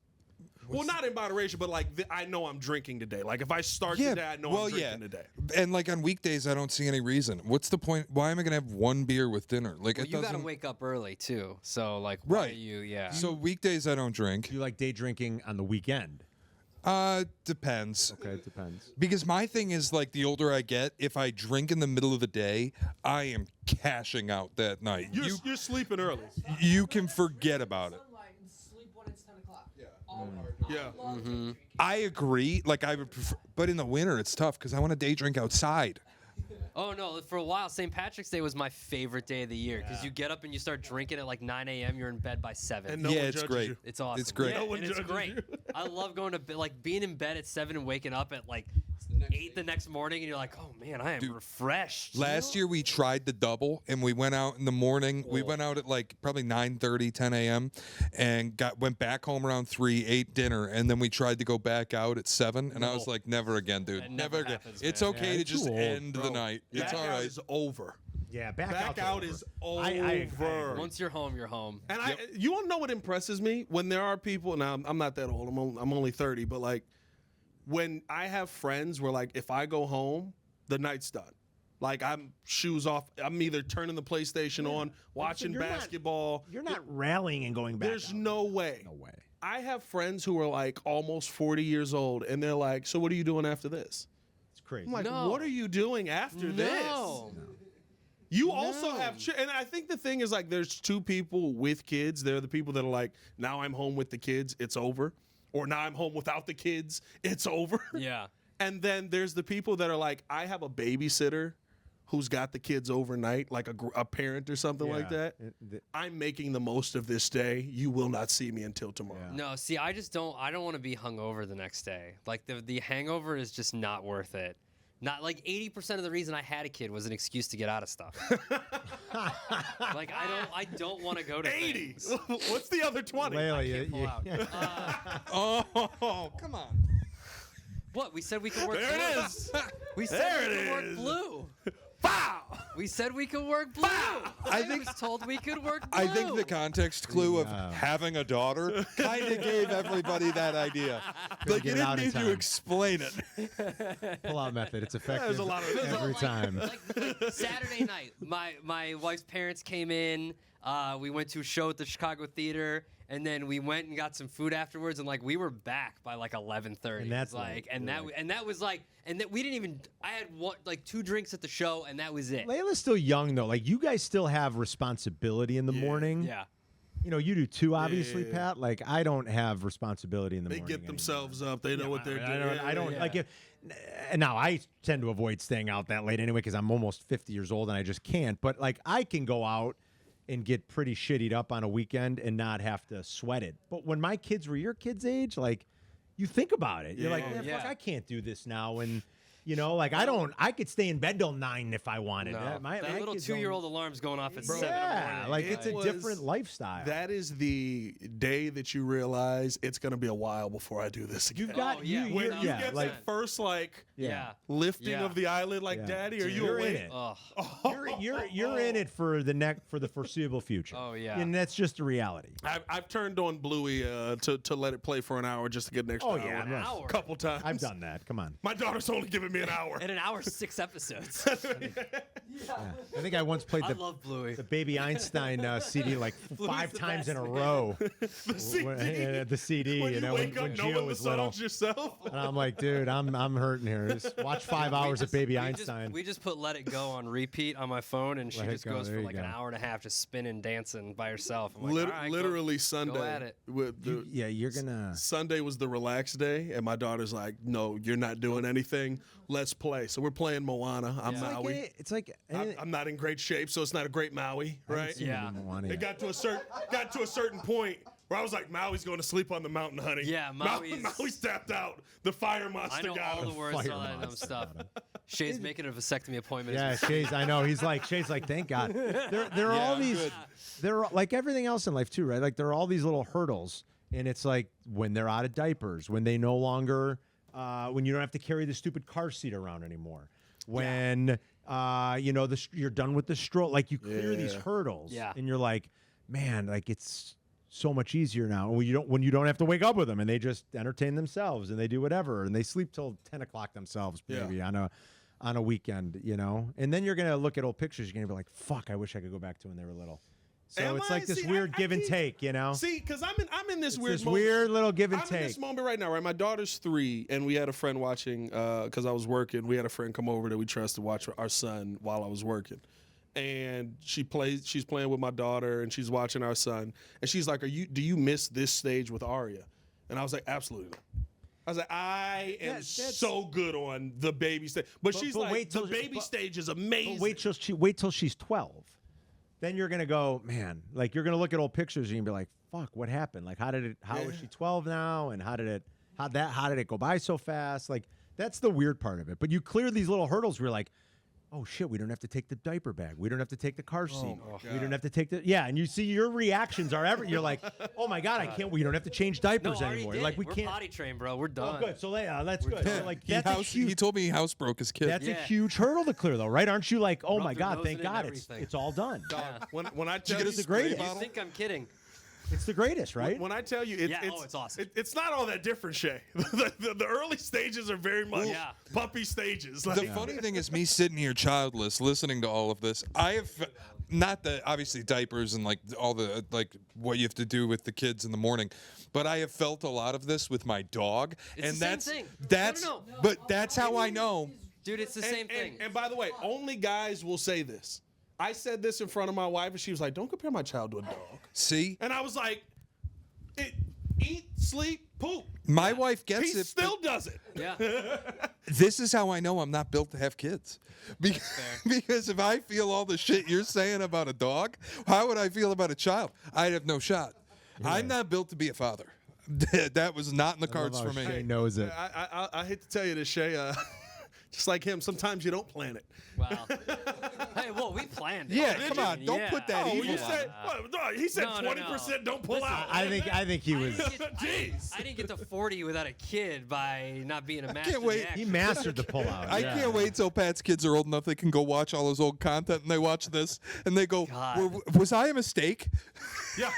Well, not in moderation, but like I know I'm drinking today. Like if I start today, I know I'm drinking today. And like on weekdays, I don't see any reason. What's the point? Why am I gonna have 1 beer with dinner? Like Well, it you got to doesn't. wake up early, too. So, like, why Right. are you, yeah. So weekdays I don't drink. you like day drinking on the weekend? Depends. Okay, it depends. Because my thing is like the older I get, if I drink in the middle of the day, I am cashing out that night. You're sleeping early. You can forget about it. Sunlight and sleep when it's 10 o'clock. Yeah. I agree. Like I would prefer, but in the winter it's tough because I want to day drink outside. Oh, no. For a while, St. Patrick's Day was my favorite day of the year because you get up and you start drinking at like 9 a.m. You're in bed by 7. And no Yeah, one it's judges great. you. It's awesome. It's great. Yeah, No one and it's judges great. you. I love going to bed, like being in bed at 7 and waking up at like 8 the next morning, and you're like, oh man, I am refreshed. Last year we tried the double, and we went out in the morning. We went out at like probably 9:30, 10 a.m. and went back home around 3, ate dinner, and then we tried to go back out at 7. And I was like, never again, dude. That Never again. happens, It's man. okay to just end the night. It's all right. Is over. Yeah, Back out is over. I agree. Once you're home, you're home. And you want to know what impresses me? When there are people, now I'm not that old, I'm only 30, but like when I have friends where like if I go home, the night's done. Like I'm shoes off, I'm either turning the PlayStation on, watching basketball. You're not rallying and going back. There's no way. No way. I have friends who are like almost 40 years old and they're like, so what are you doing after this? It's crazy. I'm like, No. what are you doing after this? No. You also have, and I think the thing is like, there's two people with kids. They're the people that are like, now I'm home with the kids, it's over. Or now I'm home without the kids, it's over. Yeah. And then there's the people that are like, I have a babysitter who's got the kids overnight, like a parent or something like that. I'm making the most of this day. You will not see me until tomorrow. Yeah. No, see, I don't want to be hungover the next day. Like the hangover is just not worth it. Not like 80% of the reason I had a kid was an excuse to get out of stuff. Like I don't want to go to 80. things. What's the other 20? Layla, Pull out. Oh, come on. What? We said we could work There blue. it is. We said There we it could work is. blue. Pow! We said we could work blue. I was told we could work blue. I think the context clue of having a daughter kind of gave everybody that idea. Like, you get it out didn't in need to time. explain it. Pull-out method. It's effective There's a lot of every time. Like Saturday night, my wife's parents came in. We went to a show at the Chicago Theater, and then we went and got some food afterwards, and like we were back by like 11:30. And that's like, late. that was like, and that we didn't even. I had like 2 drinks at the show, and that was it. Layla's still young though. Like you guys still have responsibility in the morning. Yeah. You know, you do too, obviously, Yeah. Pat. Like I don't have responsibility in the They morning. get themselves up. They know what they're doing. I don't Yeah. like it. And now I tend to avoid staying out that late anyway because I'm almost 50 years old and I just can't. But like I can go out and get pretty shittied up on a weekend and not have to sweat it. But when my kids were your kids' age, like you think about it. You're like, Yeah. fuck, Yeah. I can't do this now. And you know, like I could stay in bed till 9 if I wanted. No. My That little kids don't- 2-year-old alarm's going off at 7 in the Yeah, morning. like it's a was- different lifestyle. That is the day that you realize it's going to be a while before I do this again. You've got Oh, yeah. you. when You're, you yeah, get like that first like Yeah. lifting Yeah. of the eyelid, like Yeah. Daddy, are you You're in awake? it. Oh, You're in it for the foreseeable future. Oh, yeah. and that's just the reality. I've turned on Bluey to let it play for an hour just to get an extra Oh, hour. yeah, an hour. Couple times. I've done that. Come on. My daughter's only giving me an hour. And an hour, 6 episodes. I think I once played I the love Bluey. Baby Einstein CD like Bluey's 5 the times in a best, row. the CD. The CD, When you know, wake when up Gio knowing the was little. songs yourself. And I'm like, dude, I'm hurting here. Just watch 5 hours of Baby Einstein. We just put Let It Go on repeat on my phone, and she Let It just Go, goes there for you like an go. hour and a half just spinning, dancing by herself. I'm like, all right, Literally go Sunday. at it. With the, Yeah, you're gonna. Sunday was the relaxed day, and my daughter's like, "No, you're not doing anything. Let's play." So we're playing Moana. I'm Yeah. Maui. It's like I'm not in great shape, so it's not a great Maui, right? Yeah. It got to a certain point where I was like, Maui's going to sleep on the mountain, honey. Yeah, Maui's tapped out. The fire I monster know got all him. the words to all that dumb stuff. Shay's making a vasectomy appointment. Yeah, Shay's. I know. Shay's like, thank God. There are all I'm these. good. There are like everything else in life too, right? Like there are all these little hurdles, and it's like when they're out of diapers, when they no longer, when you don't have to carry the stupid car seat around anymore, when you know you're done with the stroll, like you clear these hurdles, Yeah. and you're like, man, like it's so much easier now when you don't have to wake up with them, and they just entertain themselves and they do whatever, and they sleep till 10 o'clock themselves, maybe on a weekend, you know, and then you're gonna look at old pictures. You're gonna be like, "Fuck, I wish I could go back to when they were little." So Am it's I? like this See, weird I give and keep- take, you know. See, because I'm in this It's weird this moment. weird little give and I'm in this take. moment right now, right? My daughter's 3, and we had a friend watching because I was working. We had a friend come over that we trust to watch our son while I was working, and she's playing with my daughter, and she's watching our son, and she's like, do you miss this stage with Arya? And I was like, absolutely not. I was like, I am that's- so good on the baby stage, but she's but like, wait till- the baby but- stage is amazing. But wait till she's 12. Then you're gonna go, man. Like you're gonna look at old pictures and you're gonna be like, fuck, what happened? Like how is she 12 now? And how did it go by so fast? Like That's the weird part of it. But you clear these little hurdles where you're like, oh shit, we don't have to take the diaper bag. We don't have to take the car seat. We don't have to take the and you see your reactions are you're like, oh my god, I can't. We don't have to change diapers anymore. Like we We're can't. potty trained, bro. We're done. Oh, good. So that's good. done. So, like He told me he housebroke his kid. That's a huge hurdle to clear, though, right? Aren't you like, oh Rub my their god, nose thank in it and God, everything. it's all done. When I tell you, it's the greatest. You think I'm kidding? It's the greatest, right? When I tell you, it's awesome. It's not all that different, Shay. the early stages are very much puppy stages. The funny thing is, me sitting here childless, listening to all of this, I have not the obviously diapers and like all the like what you have to do with the kids in the morning, but I have felt a lot of this with my dog, It's the same thing. No. But that's how I know. Dude, it's the same thing. And by the way, only guys will say this. I said this in front of my wife, and she was like, "Don't compare my child to a dog." See? And I was like, "Eat, sleep, poop." My wife gets He it. still does it. Yeah. This is how I know I'm not built to have kids. Because if I feel all the shit you're saying about a dog, how would I feel about a child? I'd have no shot. Yeah. I'm not built to be a father. That was not in the cards for me. Shay knows it. I hate to tell you this, Shay. Just like him, sometimes you don't plan it. Wow. Hey, well, we planned it. Yeah, come on. Don't put that evil you on said, he said 20% don't pull out. I think he was. I didn't get to 40 without a kid by not being a master. Can't wait. He mastered the pull out. I can't wait till Pat's kids are old enough they can go watch all his old content and they watch this and they go, was I a mistake? Yeah.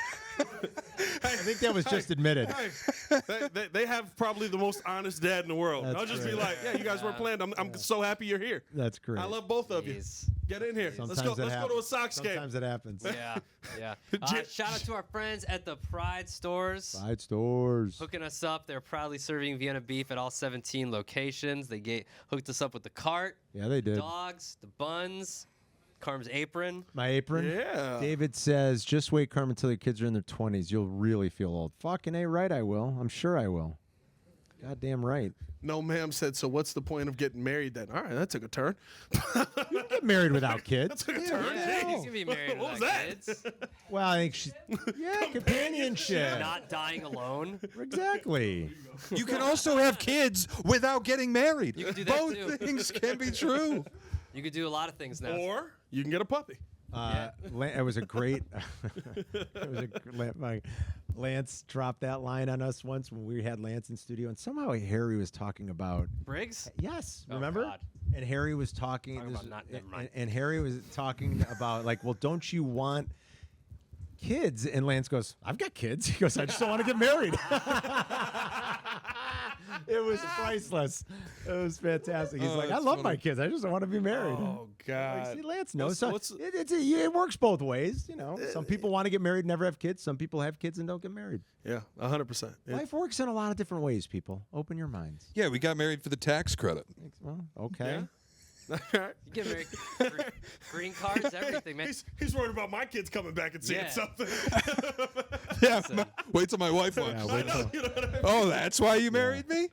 I think that was just admitted. They have probably the most honest dad in the world. That's I'll just great. be like, yeah, you guys weren't planned. I'm so happy you're here. That's great. I love both of you. Get in here. Let's go to a Sox game. Sometimes it happens. Yeah. Shout out to our friends at the Pride Stores. Pride Stores. Hooking us up. They're proudly serving Vienna beef at all 17 locations. They hooked us up with the cart. Yeah, they did. Dogs, the buns. Carm's apron. My apron? Yeah. David says, just wait, Carm, until your kids are in their 20s. You'll really feel old. Fucking A right, I will. I'm sure I will. Goddamn right. No, ma'am said, so what's the point of getting married then? All right, that took a turn. You can get married without kids. That took a turn. Yeah, he's gonna be married What without was that? kids. Well, I think she's... Yeah, companionship. Not dying alone. Exactly. You can also have kids without getting married. You can do that Both too. things can be true. You could do a lot of things now. Or you can get a puppy. It was a great... Lance dropped that line on us once when we had Lance in studio, and somehow Harry was talking about... Briggs? Yes, Oh, remember? God. And Harry was talking... Never mind. And Harry was talking about, like, well, don't you want kids? And Lance goes, I've got kids. He goes, I just don't want to get married. It was priceless. It was fantastic. He's like, I love my kids. I just don't want to be married. Oh, God. Like, see, Lance knows. It works both ways. You know, some people want to get married and never have kids. Some people have kids and don't get married. Yeah, 100%. Life works in a lot of different ways, people. Open your minds. Yeah, we got married for the tax credit. Well, okay. Yeah. You get married. Green cards, everything, man. He's worried about my kids coming back and seeing Yeah. something. Yeah, wait till my wife Yeah, watches. wait till- You know what I mean? Oh, that's why you married me?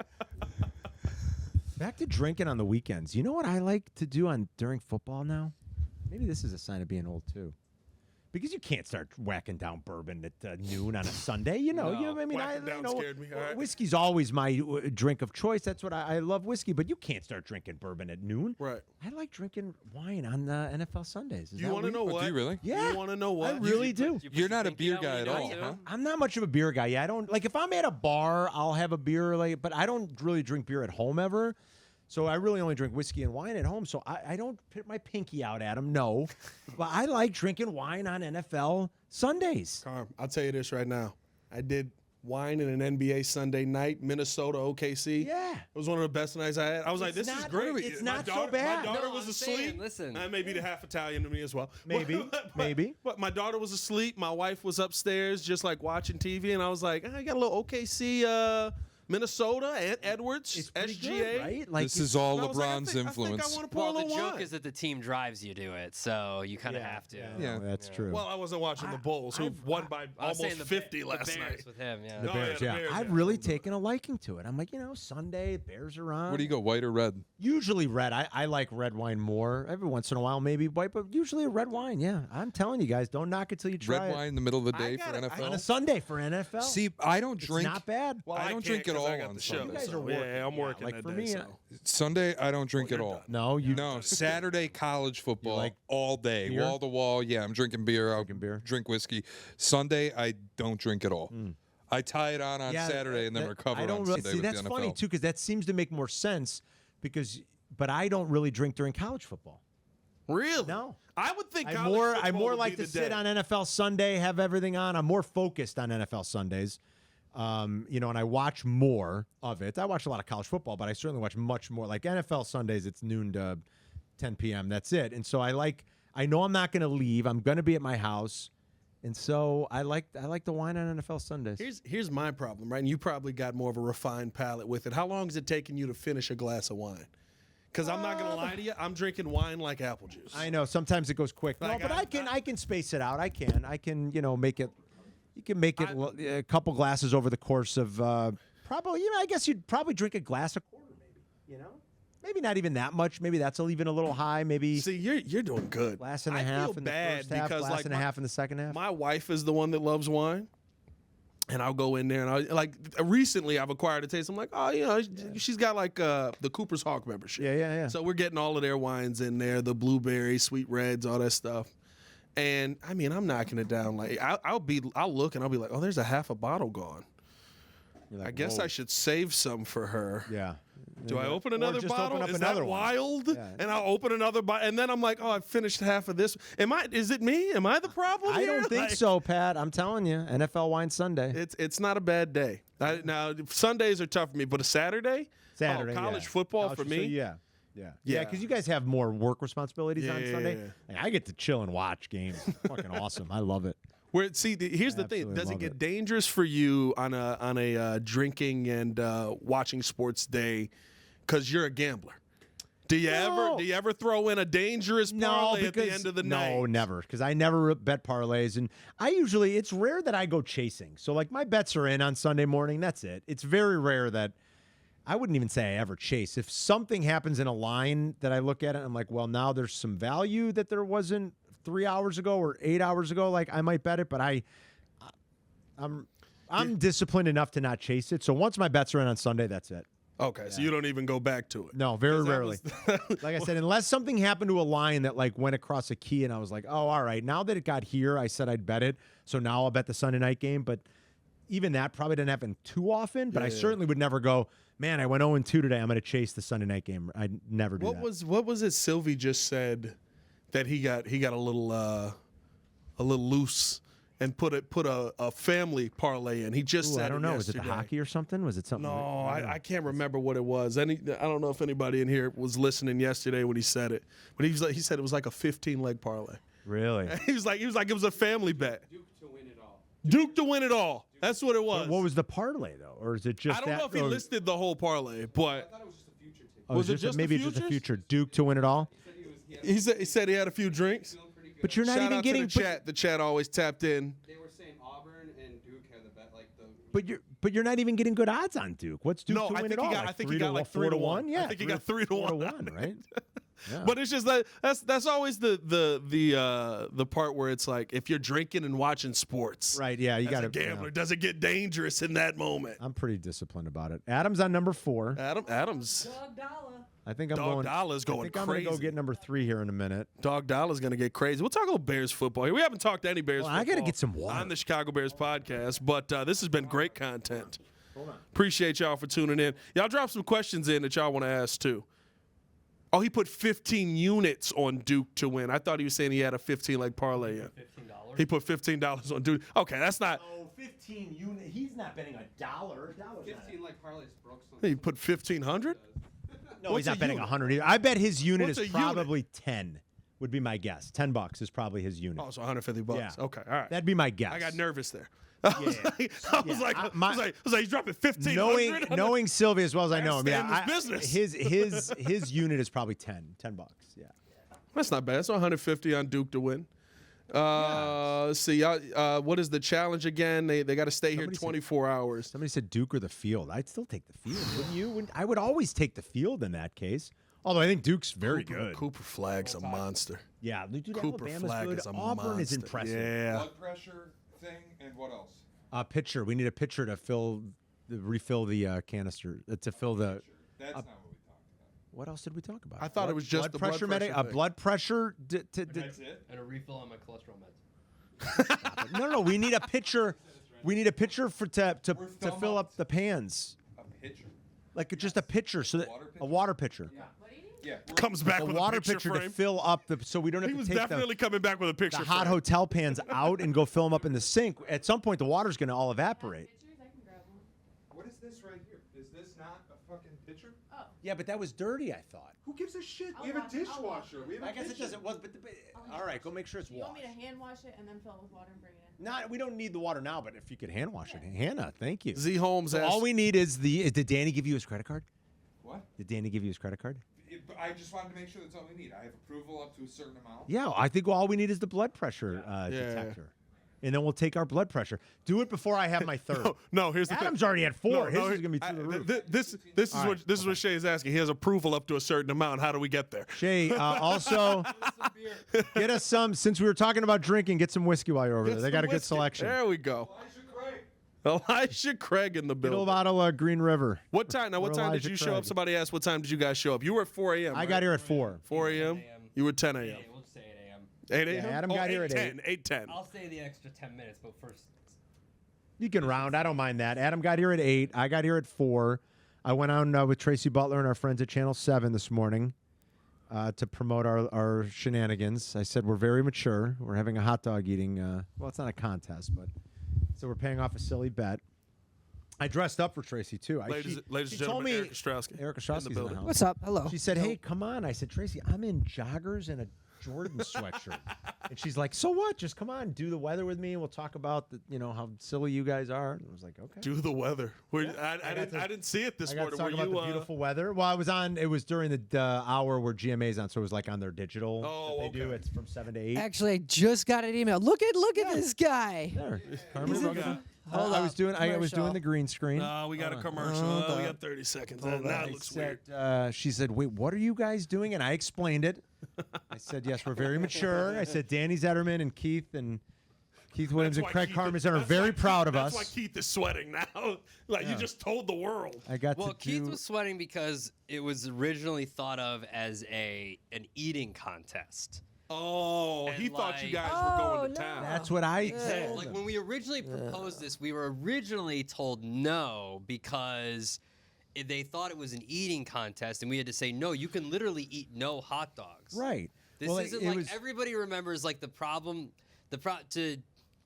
Back to drinking on the weekends. You know what I like to do during football now? Maybe this is a sign of being old too. Because you can't start whacking down bourbon at noon on a Sunday. You know, No. I mean, Whacking down scared me. All right. Whiskey's always my drink of choice. That's what I love whiskey, but you can't start drinking bourbon at noon. Right. I like drinking wine on NFL Sundays. You want to know what? Do you really? Yeah. You want to know what? I really do. You're not a beer guy at all, huh? I'm not much of a beer guy. Yeah, I don't like if I'm at a bar, I'll have a beer, but I don't really drink beer at home ever. So I really only drink whiskey and wine at home. So I don't put my pinky out at them, no. But I like drinking wine on NFL Sundays. Carm, I'll tell you this right now. I did wine in an NBA Sunday night, Minnesota, OKC. Yeah. It was one of the best nights I had. I was like, this is great. It's not so bad. My daughter No, was I'm asleep. saying, listen. Maybe the half Italian to me as well. Maybe, maybe. But my daughter was asleep. My wife was upstairs just like watching TV. And I was like, I got a little OKC Minnesota and Edwards, It's pretty SGA. good, right? Like This is all And I was like, LeBron's I think influence. I want to pour Well, a the little joke wine. is that the team drives you to it, so you kind of have to. Yeah. that's true. Well, I wasn't watching the Bulls, who won by I was almost saying 50 the last Bears night. with him, yeah. The Oh, Bears, yeah, yeah. the Bears, I've yeah. really taken a liking to it. I'm like, Sunday, Bears are on. What do you go, white or red? Usually red. I like red wine more. Every once in a while, maybe white, but usually a red wine. Yeah, I'm telling you guys, don't knock it till you try Red it. wine in the middle of the I day got for it. on a NFL? Sunday for NFL. See, I don't it's drink. not bad. Well, I don't drink at all I got on the show. Sunday. You guys are So, working. yeah, I'm working like that for day. me, So. Sunday, I don't drink at you're all. done. no, you No, Saturday college football like all day, beer? wall to wall. Yeah, I'm drinking beer. I'll Drinking beer. drink whiskey. Sunday, I don't drink at all. I tie it on Yeah, Saturday and then recover I don't on really Sunday see. with That's the funny NFL. too, because that seems to make more sense. But I don't really drink during college football. Really? No. I would think I college more football would like be to the sit day. on NFL Sunday, have everything on. I'm more focused on NFL Sundays. And I watch more of it. I watch a lot of college football, but I certainly watch much more. Like NFL Sundays, it's noon to 10 p.m. That's it. And so I know I'm not going to leave. I'm going to be at my house. And so I like the wine on NFL Sundays. Here's my problem, right? And you probably got more of a refined palate with it. How long is it taking you to finish a glass of wine? Because I'm not gonna lie to you, I'm drinking wine like apple juice. I know sometimes it goes quick. No, Like, but I can space it out. I can make it. You can make it a couple glasses over the course of probably. I guess you'd probably drink a glass a quarter, maybe. Maybe not even that much. Maybe that's even a little high. Maybe See, you're doing good. glass and a I half feel in the bad first half, because glass like and a half in the second half. my wife is the one that loves wine. And I'll go in there and recently I've acquired a taste. I'm like, oh, she's got like the Cooper's Hawk membership. Yeah. So we're getting all of their wines in there, the blueberry, sweet reds, all that stuff. And I mean, I'm knocking it down. Like I'll look and I'll be like, oh, there's a half a bottle gone. You're like, I guess whoa. I should save some for her. Yeah. Do I open Or another just bottle? open up Is another that one. wild? Yeah. And I'll open another bottle, and then I'm like, oh, I finished half of this. Is it me? Am I the problem I here? don't think Like, so, Pat. I'm telling you, NFL Wine Sunday. It's not a bad day. Now Sundays are tough for me, but a Saturday, Saturday, college yeah. football College for football, me. Yeah. Yeah. Because you guys have more work responsibilities on Yeah. Sunday. Like, I get to chill and watch games. Fucking awesome. I love it. Here's the thing: Absolutely does it love get it. dangerous for you on a drinking and watching sports day because you're a gambler? Do you ever throw in a dangerous parlay at the end of the night? No, never. Because I never bet parlays, and it's rare that I go chasing. So like my bets are in on Sunday morning. That's it. It's very rare that I wouldn't even say I ever chase. If something happens in a line that I look at it, I'm like, well, now there's some value that there wasn't 3 hours ago or 8 hours ago. Like I might bet it, but I'm disciplined enough to not chase it. So once my bets are in on Sunday, that's it. Okay, so you don't even go back to it. No, very 'Cause that rarely. was- Like I said, unless something happened to a line that like went across a key and I was like, oh, all right, now that it got here, I said I'd bet it. So now I'll bet the Sunday night game. But even that probably didn't happen too often. But I certainly would never go, man, I went 0-2 today. I'm going to chase the Sunday night game. I'd never do that. What was it Sylvie just said that he got a little loose and put a family parlay in. He just said I don't know. Was it yesterday. the hockey or something? Was it something? No, I can't remember what it was. I don't know if anybody in here was listening yesterday when he said it, but he said it was like a 15-leg parlay. Really? He was like it was a family bet. Duke to win it all. Duke to win it all. That's what it was. What was the parlay though, or is it just? I don't know if he listed the whole parlay, but I thought it was just a future ticket. Was it just the maybe it's just a futures? future Duke to win it all? he said he had a few drinks. Feeling pretty good. But you're not Shout even out getting. to the chat. The chat always tapped in. They were saying Auburn and Duke had the bet, like the. But you're not even getting good odds on Duke. What's Duke No, to I win think it he all? got- I think he got like 4 to 3 to 1. 1. Yeah, I think he got 3 to 1. right? Yeah. But it's just that's always the part where it's like if you're drinking and watching sports, Right, yeah, you as got a gambler, does it get dangerous in that moment? I'm pretty disciplined about it. Adam's on number 4. Adams, Dog dollar. I think I'm Dog going. Dollar's going I think I'm gonna go crazy. get number 3 here in a minute. Dog Dollar's gonna get crazy. We'll talk a little Bears football here. We haven't talked any Bears. Well, I football gotta get some water. on the Chicago Bears podcast, but this has been great content. Appreciate y'all for tuning in. Y'all drop some questions in that y'all want to ask too. Oh, he put 15 units on Duke to win. I thought he was saying he had a 15-leg parlay in. $15. He put $15 on Duke. Okay, that's not. Oh, 15 unit. He's not betting $1. $1 15 like parlays broke something. He put 1,500. No, What's he's not a betting unit? 100 either. I bet his unit What's a is unit? probably 10. Would be my guess. $10 is probably his unit. Oh, so $150. Yeah. Okay, all right. That'd be my guess. I got nervous there. I was like, he's dropping 1,500. Knowing Sylvia as well as I know him, Stay in yeah, this business. his unit is probably $10. Yeah. That's not bad. That's 150 on Duke to win. Let's see, y'all. What is the challenge again? They got to stay here Somebody said- 24 hours. Somebody said Duke or the field. I'd still take the field, wouldn't you? I would always take the field in that case. Although I think Duke's very good. Cooper Flag's a monster. Yeah, dude, Cooper Alabama's Flag good. is a Auburn monster. is impressive. Yeah. Blood pressure thing and what else? Pitcher. We need a pitcher to fill refill the canister to fill the. That's not what we talked about. What else did we talk about? I thought it was just the blood pressure a thing. blood pressure. That's it. And a refill on my cholesterol meds. No. We need a pitcher. We need a pitcher to fill up the pans. A pitcher. Like just a pitcher, so that a water pitcher. Yeah. Comes back A with water a picture pitcher frame. to fill up so we don't have He to was take definitely coming back with a the picture hot frame. hotel pans out and go fill them up in the sink. At some point, the water's going to all evaporate. What is this right here? Is this not a fucking pitcher? Yeah, but that was dirty, I thought. Who gives a shit? We have a dishwasher. We have I guess it doesn't. Well, but all right, go make sure it's You want washed. me to hand wash it and then fill it with water and bring it in? We don't need the water now, but if you could hand wash it, Hannah, thank you. Z Holmes So asked. all we need is did Danny give you his credit card? What? Did Danny give you his credit card? I just wanted to make sure that's all we need. I have approval up to a certain amount. Yeah, I think all we need is the blood pressure detector. And then we'll take our blood pressure. Do it before I have my third. No, here's the thing. Adam's already at 4. No, His no, is going to be through the roof. This is what Shay is asking. He has approval up to a certain amount. How do we get there? Shay, also get us some, since we were talking about drinking, get some whiskey while you're over there. They got a good selection. There we go. Elijah Craig in the Get a building. bottle of Green River. What time? Now, what Or time did Elijah you show Craig. up? Somebody asked, what time did you guys show up? You were at 4 a.m. I got here at 4. 4 a.m. You were 10 a.m. Hey, we'll just say 8 a.m. 8 a.m. Yeah, Adam got here at 8:10. 8:10. I'll say the extra 10 minutes, but first. You can round. I don't mind that. Adam got here at 8. I got here at 4. I went on with Tracy Butler and our friends at Channel 7 this morning to promote our shenanigans. I said we're very mature. We're having a hot dog eating. Well, it's not a contest, but so we're paying off a silly bet. I dressed up for Tracy too. Ladies and she gentlemen, told me, Erica Strauski. Erica in Strauski's the in the building. house. What's up? Hello. She said, "Hey, come on." I said, "Tracy, I'm in joggers and a Jordan sweatshirt." And she's like, "So what? Just come on, do the weather with me, and we'll talk about how silly you guys are." And I was like, "Okay." Do the weather. I didn't see it this I got to morning. talk Were about you, the beautiful weather. Well, I was on. It was during the hour where GMA's on, so it was like on their digital. Oh, that they do. okay. It's from 7 to 8. Actually, I just got an email. Look at this guy. There, Carmen He's Rogan. a- Hold I up, was doing. I was doing commercial. the green screen. No, we got a commercial. We got 30 seconds. Now it looks weird. She said, "Wait, what are you guys doing?" And I explained it. I said, "Yes, we're very mature." I said, "Danny Zetterman and Keith Williams and why Craig Keith- Carmazon are that's very why- proud of That's us." why Keith is sweating now. You just told the world. I got Well, to Keith do. was sweating because it was originally thought of as an eating contest. Oh, And he thought you like- guys were going to no. town. That's what I Exactly. said. Like when we originally proposed this, we were originally told no because they thought it was an eating contest, and we had to say no. You can literally eat no hot dogs. Right. This Well, isn't it like was- everybody remembers like the problem.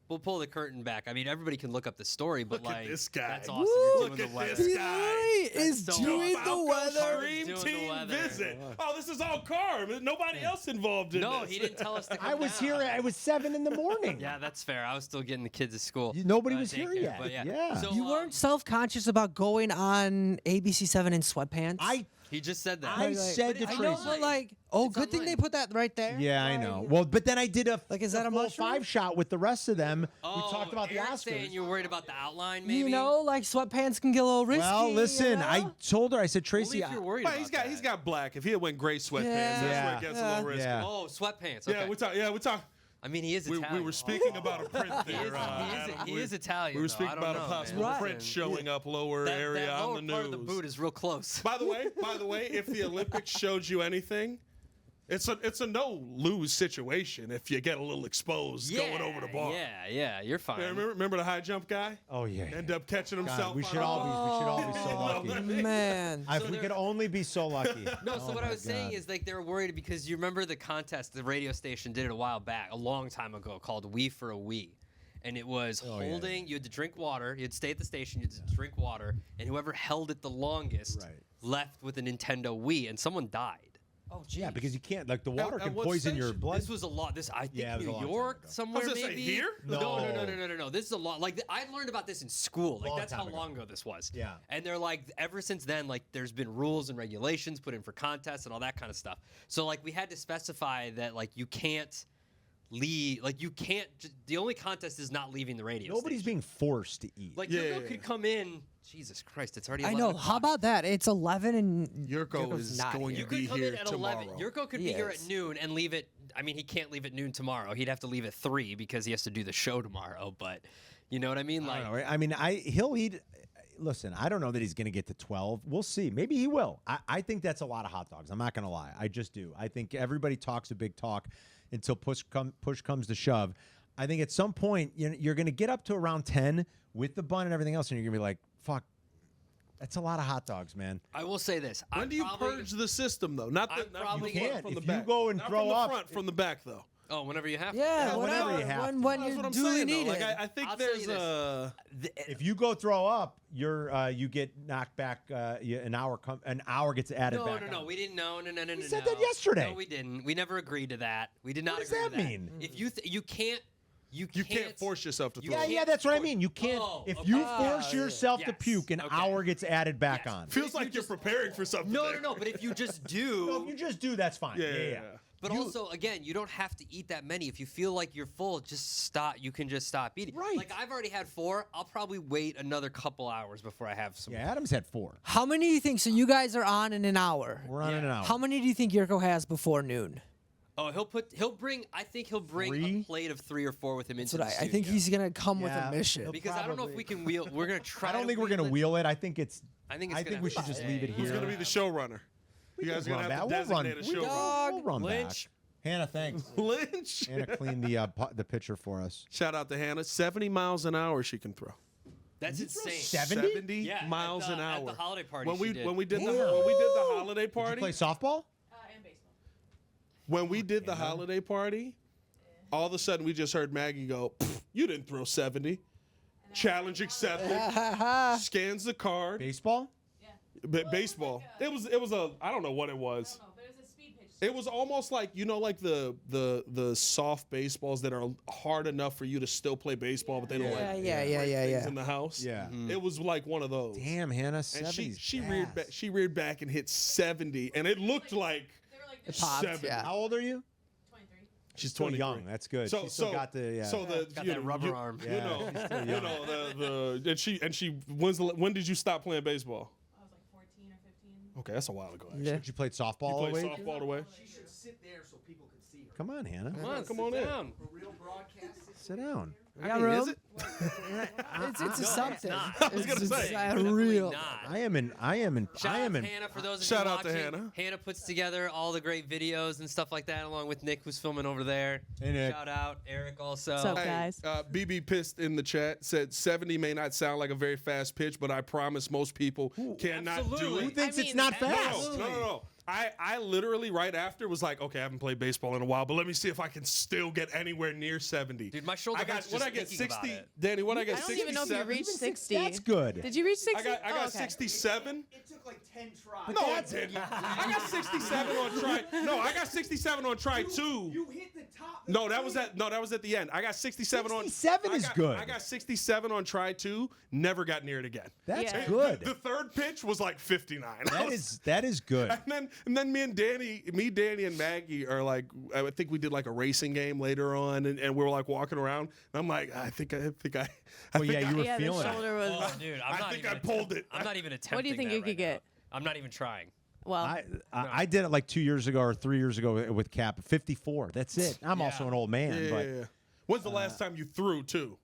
We'll pull the curtain back. I mean, everybody can look up the story, but Look at like this guy. that's awesome. Woo! You're Look doing at the weather. this guy. He is so doing awesome. the weather. Dream Doing the team weather. visit. Oh, this is all Carm. Nobody else involved in No, this. he didn't tell us to come I was down. here. It was 7 in the morning. Yeah, that's fair. I was still getting the kids to school. Nobody was here daycare, yet. But yeah. Yeah. So, You weren't self-conscious about going on ABC7 in sweatpants? He just said that. I said to I Tracy. know, but like, oh, It's good thing online. they put that right there. Yeah, I Like, know. Well, but then I did a Like, is that a full mushroom? 5-shot with the rest of them. Oh, We talked about the Eric's Oscars. saying you're worried about the outline, maybe. You know, like sweatpants can get a little risky. Well, listen, you know? I told her. I said, Only Tracy, if you're worried Well, about he's got black. If he had went gray sweatpants, Yeah. that's where Yeah. it gets a little risky. Yeah. Oh, sweatpants. Okay. Yeah, we talk. I mean, he is We Italian. were speaking about a print He there. is, Adam. he is Italian. We were though. speaking I don't about a know, possible man. print showing up lower That, area that on lower the news. part of the boot is real close. By the way, if the Olympics showed you anything, it's a no lose situation if you get a little exposed going over the bar. Yeah, you're fine. Yeah, remember the high jump guy? oh yeah. End up catching God, himself. we should all be so lucky. Man. If we could only be so lucky. No, so Oh what I my was saying God. is like they were worried because you remember the contest the radio station did it a while back, a long time ago, called We for a We. And it was Oh, yeah, holding, you had to drink water, you'd stay at the station, you had to drink water, and whoever held it the longest Right. left with a Nintendo Wii, and someone died. Oh, geez. Yeah, because you can't. Like the water At can what poison your station? blood. This was a lot. I think Yeah, it was a New long time York ago. somewhere I was gonna say, maybe. here? No. This is a lot. Like I learned about this in school. Like Long that's how time ago. long ago this was. Yeah. And they're like, ever since then, like there's been rules and regulations put in for contests and all that kind of stuff. So like we had to specify that like you can't leave. Like you can't. The only contest is not leaving the radio. Nobody's station. being forced to eat. Like Yeah, Yurko yeah, could come in. Jesus Christ, it's already. I 11 know. How o'clock. about that? It's 11 and Yurko Yurko's is not going here. to be Could come here in at tomorrow. 11. Yurko could He be here at is. noon and leave it. I mean, he can't leave at noon tomorrow. He'd have to leave at 3 because he has to do the show tomorrow. But you know what I mean? I Like, don't know, right? I mean, he'll eat. listen, I don't know that he's going to get to 12. We'll see. Maybe he will. I think that's a lot of hot dogs. I'm not going to lie. I just do. I think everybody talks a big talk until push comes to shove. I think at some point you're going to get up to around 10 with the bun and everything else, and you're going to be like, fuck, that's a lot of hot dogs, man. I will say this. When do you purge the system, though? Not the front, from the back. You go and not throw from the up. front, from the back, though. Oh, whenever you have to. Yeah, whenever you have to. when That's you what I'm duly saying, need though. it. Like, I think I'll tell there's you a... If you go throw up, you get knocked back. An hour gets added back. No. We didn't know. No. We said that yesterday. No, we didn't. We never agreed to that. We did not What does agree that to that. mean? If you can't. You can't force yourself to throw up. Yeah, that's what I mean. You can't. If you force yourself to Yes. puke, an hour gets added back Yes. on. Feels like you're preparing for something. No. But if you just do. No, if you just do, that's fine. Yeah. But also, again, you don't have to eat that many. If you feel like you're full, just stop. You can just stop eating. Right. Like I've already had 4. I'll probably wait another couple hours before I have some. Yeah, Adam's had 4. How many do you think? So you guys are on in an hour. We're on in an hour. How many do you think Jerko has before noon? Oh, I think he'll bring 3? a plate of 3 or 4 with him into That's what the I think studio. he's gonna come with Yeah. a mission. Because I don't know if we can wheel. We're gonna try. I don't to think we're gonna wheel it. I think I think we we should just leave it Who's here. going to be the showrunner? You guys are going to have to We'll run designate a back. showrunner. We'll run back. Lynch. Hannah, thanks. Lynch. Hannah cleaned the picture for us. Shout out to Hannah. 70 miles an hour she can throw. That's insane. 70? Yeah, miles at an hour. At the holiday party. When we she when we did the Damn. holiday Did you party, play softball? And baseball. when we did the holiday party, all of a sudden we just heard Maggie go, "You didn't throw 70." Challenge accepted. Scans the card. Baseball? Baseball. It was a I don't know what it was. No, but it was a speed pitch. It was almost like like the soft baseballs that are hard enough for you to still play baseball, but they don't like things in the house. Yeah. It was like one of those. Damn, Hannah, And 70's she reared back and hit 70, and it looked like They were like It popped, 70. yeah. How old are you? 23. She's Still 23. young. That's good. So She's still got the so the Got you that know, rubber arm. You Yeah, know, she's still you young. know and she when did you stop playing baseball? I was like 14 or 15. Okay, that's a while ago. Actually. Yeah. But you played softball You all the played way? softball away. She should sit there so people can see her. Come on, Hannah. Come on in. down. For real broadcast. Sit down. I got mean, room. is it? It's a something. I was gonna say. Real. Not. I am in. Shout out to Hannah for those of Shout you out to watching. Hannah. Hannah puts together all the great videos and stuff like that, along with Nick, who's filming over there. Hey, Nick. Shout out Eric also. What's up, Hey, guys? BB Pissed in the chat said 70 may not sound like a very fast pitch, but I promise most people cannot do absolutely. Who it. thinks I it's mean, not fast? No. I literally right after was like, okay, I haven't played baseball in a while, but let me see if I can still get anywhere near 70. Dude, my shoulder I got hurts what just I get thinking about 60. it. Danny, what I get I don't 67. even know if you reached 60. That's good. Did you reach 60? I got 67. It took like 10 tries. No, I didn't. I got 67 on try. No, I got 67 on try 2. You hit the top. No, that was at the end. I got 67 on 67 is good. I got 67 on try 2. Never got near it again. That's Yeah. good. The third pitch was like 59. That is good. And then me, Danny, and Maggie are like, I think we did like a racing game later on, and we were like walking around. And I'm like, I think I Well, yeah, you were Yeah, the feeling it. shoulder was. Oh, dude, I'm I not think even I pulled it. I'm not even attempting. What do you think that you could right now. get? I'm not even trying. Well, I did it like 2 years ago or 3 years ago with Cap. 54. That's it. I'm also an old man, but Yeah. When's the last time you threw too?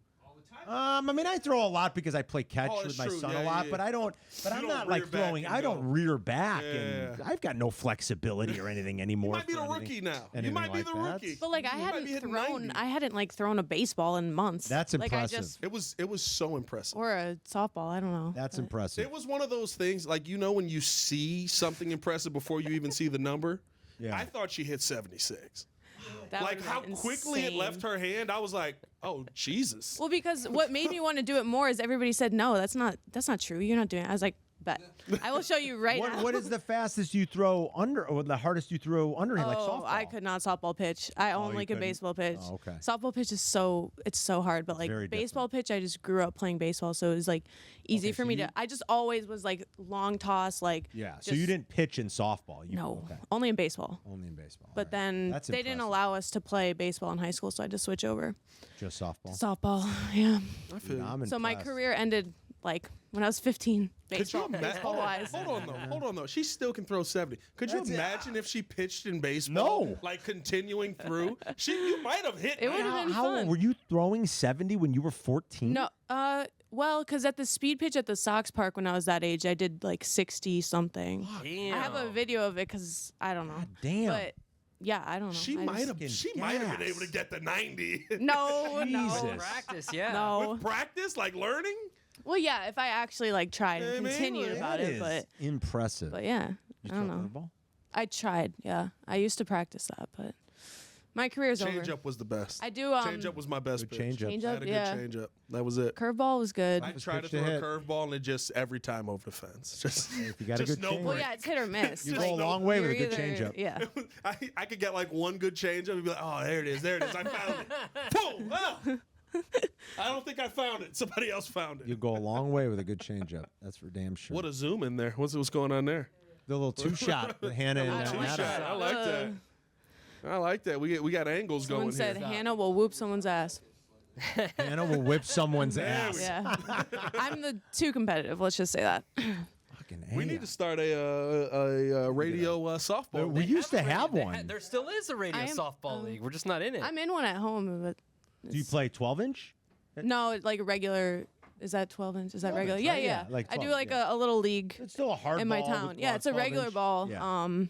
I mean, I throw a lot because I play catch Oh, with it's my true. son Yeah, a lot, yeah. but I don't. But I'm don't not rear like back throwing. and I don't go. rear back, Yeah. and I've got no flexibility or anything anymore. You might be for the anything- rookie now. You anything might be like the that. rookie. but like I You might be hitting 90. I hadn't like thrown a baseball in months. That's Like I impressive. just It was so impressive. or a softball. I don't know. That's impressive. It was one of those things, like, when you see something impressive before you even see the number. Yeah. I thought she hit 76. That Like would've how been quickly it insane. left her hand, I was like, oh Jesus. Well, because what made me want to do it more is everybody said no, that's not true. You're not doing it. I was like, bet. I will show you right now. What is the fastest you throw under, or the hardest you throw underhand, like softball? I could not softball pitch. I only could couldn't? baseball pitch. Oh, okay. Softball pitch is so hard, but like very baseball pitch, I just grew up playing baseball, so it was like easy Okay, for so me you- to. I just always was like long toss, like Yeah. So just- you didn't pitch in softball. You, No, Okay. only in baseball. Only in baseball. But All right. then That's they didn't impressive. allow us to play baseball in high school, so I had to switch over Just softball. softball. Yeah. I feel Dude, you. I'm So my impressed. career ended like when I was 15. Could you Baseball, imagine? baseball wise. Hold on though. She still can throw 70. Could you That's- imagine if she pitched in baseball? No. Like continuing through? You might have hit. It would've been How fun. were you throwing 70 when you were 14? No, Well, because at the speed pitch at the Sox Park when I was that age, I did like 60 something. Damn. I have a video of it because I don't know. God damn. But yeah, I don't know. She I might just- have. She might have been able to get the 90. No, Jesus. no. Practice, yeah. No. With practice, like learning. Well, yeah, if I actually like tried I and mean, continued that about it, but Impressive. yeah, You I don't throw a know. curveball? I tried. Yeah, I used to practice that, but my career's over. Change up was the best. I do. Change up was my best Good pitch. change up. Change I up, had a good yeah. change up. That was it. Curveball was good. I tried to pitch to throw a hit. curveball and it just every time over the fence. Just If you got a just good no change- Well, break. yeah, it's hit or miss. You Like, go a long way with a you're good either- change up. Yeah. I could get like one good change up and be like, oh, there it is, there it is. I found it. Boom! Ah! I don't think I found it. Somebody else found it. You go a long way with a good changeup. That's for damn sure. What a zoom in there. What's going on there? The little two-shot with Hannah and don't like Two-shot. that. I like that. I like that. We got angles Someone going said here. Hannah will whoop someone's ass. Hannah will whip someone's ass. Yeah. I'm the too competitive. Let's just say that. Fucking We A. need to start a radio softball. We league. used to have one. There still is a radio I am- softball league. We're just not in it. I'm in one at home, but Do you play 12-inch? no, like a regular. Is that 12 inch? Is that regular? Yeah, right? yeah. Yeah, like I do 12, like yeah. a little league It's still a hard in my ball town. with Yeah, it's a 12 regular inch. ball. Yeah.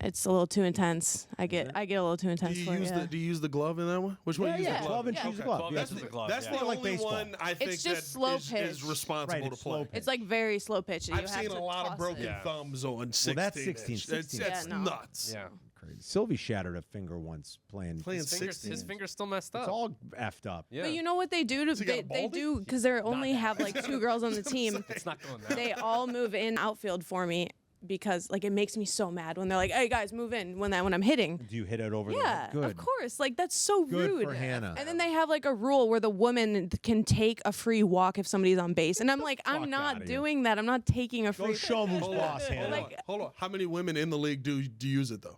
It's a little too intense. I get a little too Do intense you for it. use Yeah. do you use the glove in that one? Which one? Yeah, you use yeah. the glove? 12 inch Yeah. use a glove. 12 Yeah. inches of glove. That's yeah. the Like only baseball. one I think It's just that slow is pitch. responsible Right, to it's slow play. pitch. It's like very slow pitch. I've seen a lot of broken Yeah. thumbs on 16. that's 16. inch. 16. That's Yeah, no. nuts. Yeah. Crazy. Sylvie shattered a finger once playing. Playing His finger's, 16. his finger's still messed up. It's all effed up. yeah. But you know what they do? he got a They baldy? do because they only have like 2 girls on the team. it's not going there. They all move in outfield for me because like it makes me so mad when they're like, "Hey guys, move in" when I'm hitting. Do you hit it over Yeah, the Good. of course. Like that's so Good rude. for Hannah. And then they have like a rule where the woman can take a free walk if somebody's on base, and I'm like, fuck I'm not outta here. doing that. I'm not taking a Go free. show 'em who's Hold boss, on, Hannah. Like- hold on. How many women in the league do use it though?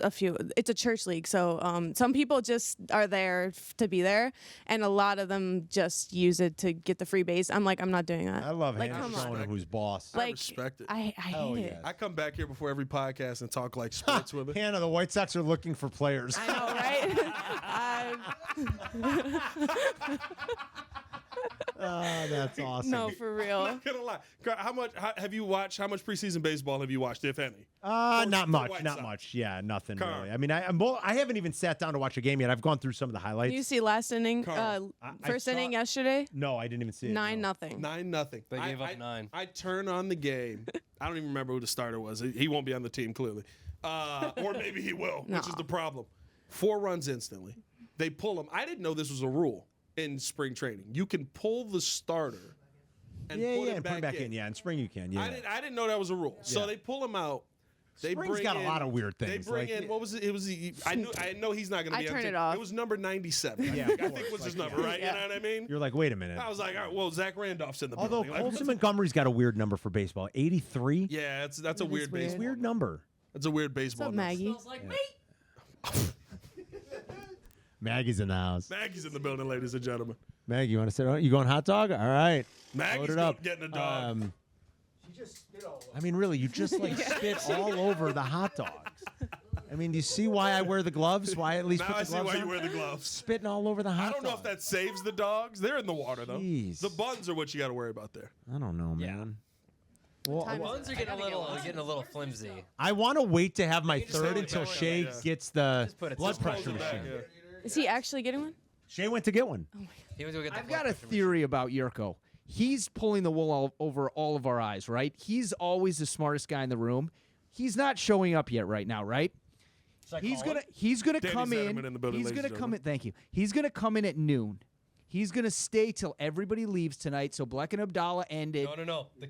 A few. It's a church league, so some people just are there to be there, and a lot of them just use it to get the free base. I'm like, I'm not doing that. I love like, Hannah come showing on. her who's boss. I Like, respect it. I Hell hate it. yeah. I come back here before every podcast and talk like sports with her. Hannah, the White Sox are looking for players. I know, right? That's awesome. No, for real. I'm not gonna lie. How much have you watched? How much preseason baseball have you watched, if any? Not for much. White Not Sox. much. Yeah, nothing Carl. really. I mean, I haven't even sat down to watch a game yet. I've gone through some of the highlights. You see last inning, Carl, I first saw- inning yesterday, No, I didn't even see it. 9-0. 9-0. They gave up I, 9. I turn on the game. I don't even remember who the starter was. He won't be on the team clearly, or maybe he will, which is the problem. 4 runs instantly. They pull him. I didn't know this was a rule in spring training. You can pull the starter and Yeah, put yeah, him and back put him back in. Yeah, in spring you can. Yeah. I didn't know that was a rule. So Yeah. they pull him out. They Spring's bring got a in, lot of weird things, They bring like- in what was it? It was I know he's not going to I be on turned the it team. off. It was number 97. Yeah, I of think course, was his like, number, yeah. right? You know what I mean? You're like, wait a minute. I was like, all right, well, Zach Randolph's in the Although building. Like, Colson Montgomery's got a weird number for baseball, 83. yeah, that's a weird weird. baseball. Weird number. That's a weird baseball. What's up, number. Maggie? Like me. Maggie's in the house. Maggie's in the building, ladies and gentlemen. Maggie, you want to sit on? You going hot dog? All right. Maggie's Load it up. getting a dog. She just spit all over. I mean, really, you just like spit all over the hot dogs. I mean, do you see why I wear the gloves? Why I at least Now put I the see gloves why on? you wear the gloves. Spitting all over the hot I don't know if that saves the dogs. They're in the water though. Jeez. The buns are what you got to worry about there. I don't know, Yeah. man. Well, time is Buns it? are getting a little flimsy. I want to wait to have my just third hold it until back, Shay yeah. gets the Just put it blood just pressure Hold it back, machine. yeah. Is he actually getting one? Shay went to get one. He was gonna get the I've blood got a pressure theory about Jerko. He's pulling the wool over all of our eyes, right? He's always the smartest guy in the room. He's not showing up yet right now, right? He's gonna Danny come Zetterman in. in the building, He's ladies gonna and come gentlemen. in. Thank you. He's gonna come in at noon. He's gonna stay till everybody leaves tonight. So Black and Abdallah ended. No. The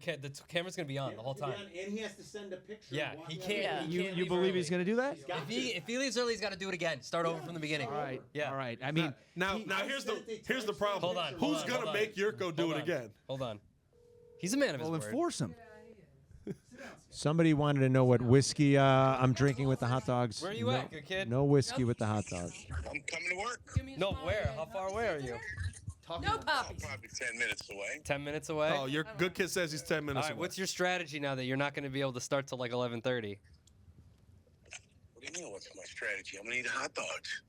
camera's gonna be on the whole time. And he has to send a picture. Yeah, of he walking can't. Yeah. He You can't you leave believe early. he's gonna do that? If he leaves early, he's got to do it again. Start over from the beginning. All right. Yeah. All right. I mean, Now here's the problem. Hold on. Who's gonna make Jerko do it again? Hold on. He's a man of his we'll word. enforce him. Somebody wanted to know what whiskey I'm drinking with the hot dogs. Where are you at, good kid? No whiskey with the hot dogs. I'm coming to work. No, where? How far away are you? No puppies. Probably 10 minutes away. 10 minutes away. Oh, your good kid says he's 10 All minutes right. away. What's your strategy now that you're not going to be able to start till like 11:30? What do you mean, what's my strategy? I'm going to eat hot dogs.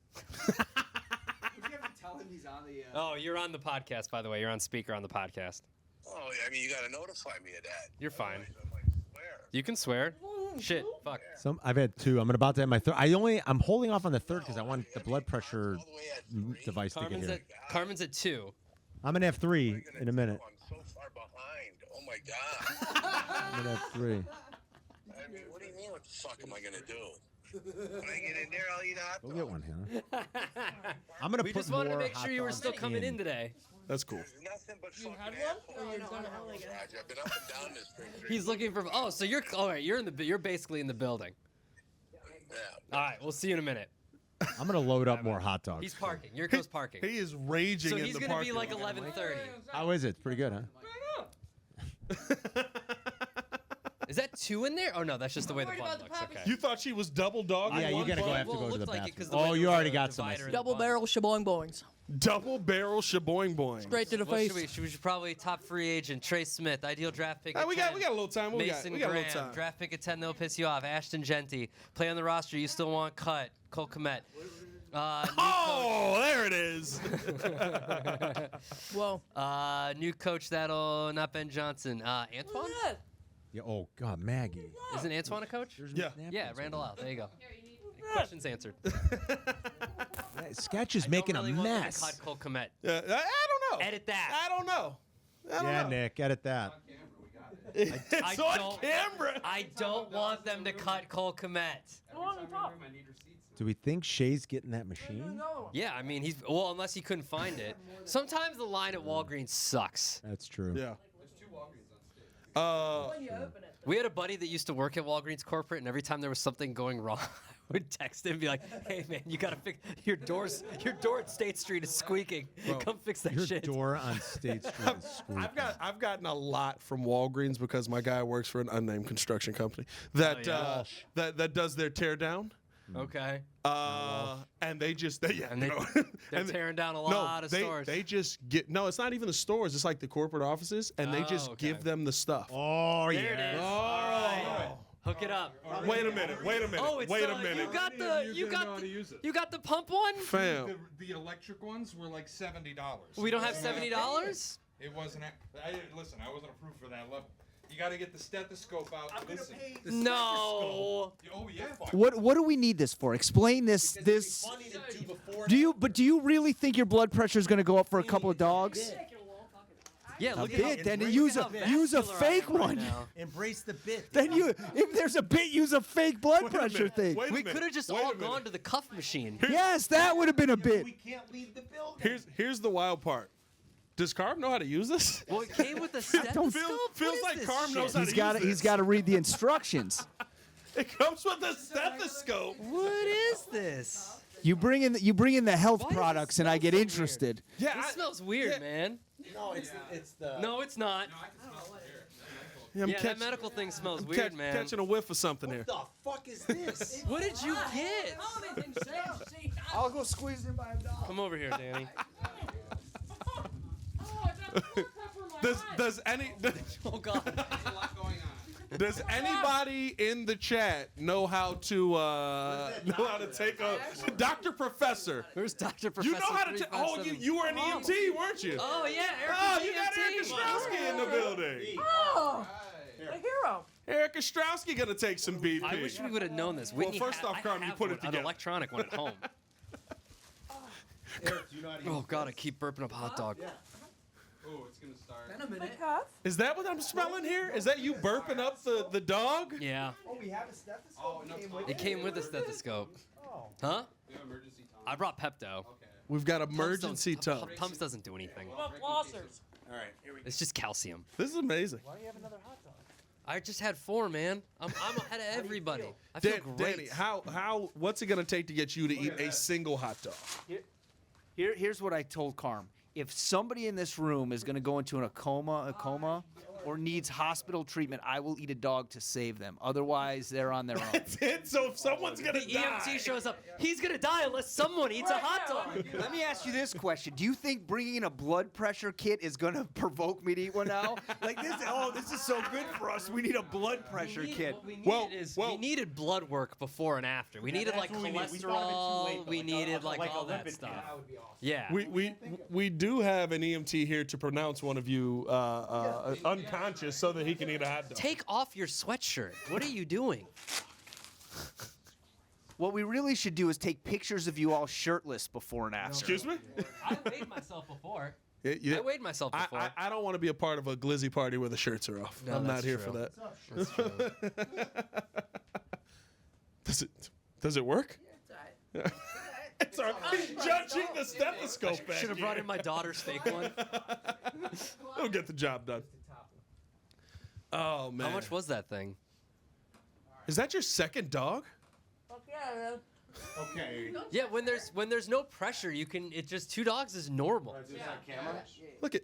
Tell him he's on the. Oh, you're on the podcast, by the way. You're on speaker on the podcast. Oh, I mean, you got to notify me of that. You're fine. Otherwise I might swear. You can swear. Shit. Fuck. I've had 2. I'm about to have my 3rd. I'm holding off on the 3rd because I want the blood pressure All the way at 3? device to get here. Carmen's at 2. I'm gonna have 3 What are you in a gonna minute. do? I'm so far behind. Oh my god. I'm gonna have 3. I mean, what do you mean? What the fuck am I gonna do? When I get in there, I'll eat a hot Go dog. get one, Hannah. I'm gonna We put just wanted to more make sure hot you were dogs still coming in today. That's cool. There's nothing but fucking had assholes. one? Roger, I've been up and down this thing. He's looking for. Oh, so you're. All right. You're basically in the building. Yeah. All right. We'll see you in a minute. I'm gonna load up more hot dogs. He's parking. Here goes parking. He is raging So in he's the gonna parking be like lot. 11:30. How is it? It's pretty good, huh? Is that 2 in there? Oh no, that's just the way the bun looks. Okay. You thought she was double dog? in Yeah, you one gotta go bun? have to Well, go it to the looked like it 'cause bathroom. the way Oh, there you was already a got some. I divider see. in the Double bun. barrel shaboing boings. Double barrel shaboing boing. Straight to the What face. we should probably top free agent Trey Smith, ideal draft pick. Hey, at we 10. got a little time. What we got? Mason We got a Graham, little time. draft pick at 10, they'll piss you off. Ashton Genty, play on the roster, you still want cut. Cole Kmet. Oh, there it is. Whoa. New coach that'll not Ben Johnson. Antoine? Yeah, oh God, Maggie. Isn't Antoine a coach? Yeah. Yeah, Randall out. There you go. Questions answered. Sketch is I making don't really a want them to mess. cut Cole Kmet. I don't know. Edit that. I don't know. I don't Yeah, know. Nick, edit that. It's I on don't- camera. I don't want them to cut Cole Kmet. Do we think Shay's getting that machine? Yeah, I mean, unless he couldn't find it. Sometimes the line at Walgreens sucks. That's true. Yeah. We had a buddy that used to work at Walgreens corporate, and every time there was something going wrong, I would text him and be like, "Hey man, you gotta fix your door at State Street is squeaking. Come fix that Your shit." door on State Street is squeaking. I've gotten a lot from Walgreens because my guy works for an unnamed construction company that yeah. that does their tear down. Okay. And they just And they're tearing down a lot of stores. They just get it's not even the stores. It's like the corporate offices, and they just okay. give them the stuff. Oh, There it is. All right. Hook it up. Wait a minute. Oh, it's wait a minute. You got the pump one? Fam. The electric ones were like $70. We don't have $70? It wasn't. Listen, I wasn't approved for that level. You got to get the stethoscope out. Listen. No. Oh yeah. What do we need this for? Explain this. Do you really think your blood pressure is going to go up for a couple of dogs? Yeah, A look at how bit, then use a vascular I fake am right one. now. Embrace the bit. Then if there's a bit, use a fake blood pressure thing. We could have just all gone to the cuff machine. Yes, that would have been a bit. We can't leave the building. Here's the wild part. Does Carm know how to use this? Well, it came with a stethoscope. Feels What is like this Carm knows shit? how He's to got use He's this. got to read the instructions. It comes with a stethoscope. What is this? You bring in the health Why does it products, and smell I get so interested. Yeah, This smells weird, man. No, it's the. No, it's not. I'm Yeah, that medical thing smells I'm weird, man. catching a whiff of something here. What the fuck is this? What did you get? I'll go squeeze in by a dog. Come over here, Danny. Does Oh God. does anybody in the chat know how to take a Dr. Professor? Where's Dr. Professor? You know how to you were an EMT, weren't you? Oh yeah, Oh, Erica's you got EMT. Erica Strowski in the building. Oh, a hero. Erica Strowski gonna take some BP. I wish we would have known this. Whitney first off, I Carm, you have put it one, together. An electronic one at home. Eric, do you know how to Oh God, I keep burping up hot dog. Oh, it's gonna start. In a minute. Cuff. Is that what I'm smelling here? Is that you burping up the dog? Yeah, Oh, we have a stethoscope. it came with a stethoscope. Oh. Huh? Emergency time. I brought Pepto. We've got emergency Tums tub. Tums doesn't do anything. Flossers. All right, here we go. It's just calcium. This is amazing. I just had 4, man. I'm ahead of everybody. I feel great. Danny, what's it gonna take to get you to eat a single hot dog? Here's what I told Carm. If somebody in this room is going to go into a coma, or needs hospital treatment, I will eat a dog to save them. Otherwise, they're on their own. That's it. So if someone's gonna The die, EMT shows up. He's gonna die unless someone eats a hot dog. Let me ask you this question. Do you think bringing in a blood pressure kit is going to provoke me to eat one now? Like this, this is so good for us. We need a blood pressure kit. What we needed blood work before and after. We needed like cholesterol. We needed like all that stuff. Yeah. we do have an EMT here to pronounce one of you unconscious so that he can eat a hot dog. Take off your sweatshirt. What are you doing? What we really should do is take pictures of you all shirtless before and after. Excuse me? I weighed myself before. I weighed myself before. I don't want to be a part of a glizzy party where the shirts are off. No, I'm not that's here true. for that. That's true. Does it work? It's all right. He's judging the stethoscope back Should have brought in my daughter's fake one. It'll get the job done. Oh man. How much was that thing? Is that your second dog? Okay. Yeah, when there's no pressure, you can. It just 2 dogs is normal. Look at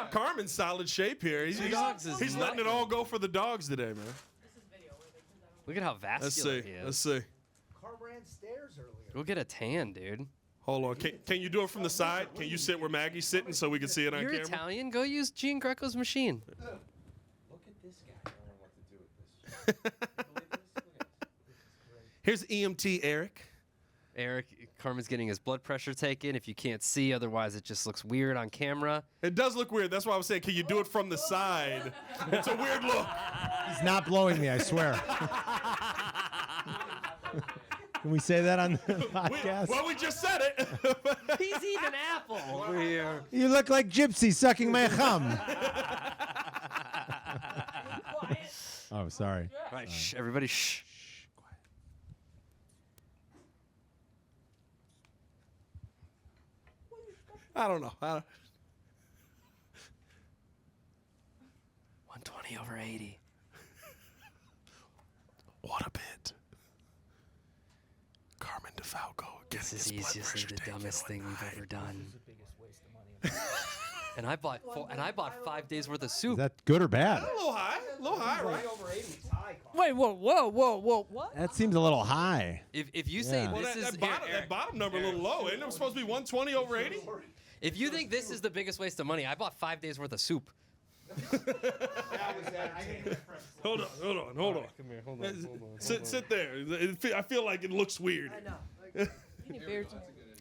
Carmen's solid shape here. He's letting it all go for the dogs today, man. Look at how vascular he is. Let's see. Car ran stairs earlier. Go get a tan, dude. Hold on. Can you do it from the side? Can you sit where Maggie's sitting so we can see it on You're camera? Italian. Go use Gene Greco's machine. Look at this guy. I don't know what to do with this. Here's EMT Eric. Carmen's getting his blood pressure taken. If you can't see, otherwise it just looks weird on camera. It does look weird. That's why I was saying, can you do it from the side? It's a weird look. He's not blowing me, I swear. Can we say that on the podcast? We just said it. He's eating an apple over here. You look like Gypsy sucking my thumb. Oh, sorry. Right, shh, everybody, shh. I don't know. 120 over 80. What a bit. Carmen DeFalco. This is easily the dumbest thing we've ever done. And I bought 5 days worth of soup. Is that good or bad? A little high, right? Wait, whoa. What? That seems a little high. If you say Well, this is that bottom number a little low. Ain't it supposed to be 120 over 80? if you think this is the biggest waste of money, I bought 5 days worth of soup. Hold on. Come here, hold on. Sit there. I feel like it looks weird. I know.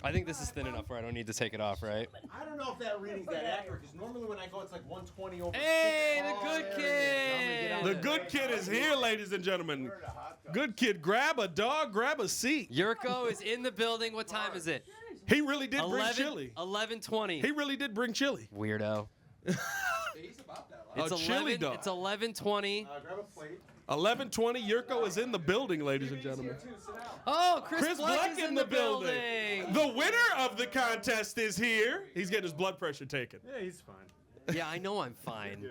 I think this is thin enough where I don't need to take it off, right? I don't know if that reading's that accurate because normally when I go, it's like 120 over. Hey, the good kid! The good kid is here, ladies and gentlemen. Good kid, grab a dog, grab a seat. Jerko is in the building. What time is it? He really did bring chili. 11:20. He really did bring chili. Weirdo. A chili dog. It's 11:20. Grab a plate. 11:20. Jerko is in the building, ladies and gentlemen. Oh, Chris Black is in the building. The winner of the contest is here. He's getting his blood pressure taken. Yeah, he's fine. Yeah, I know I'm fine.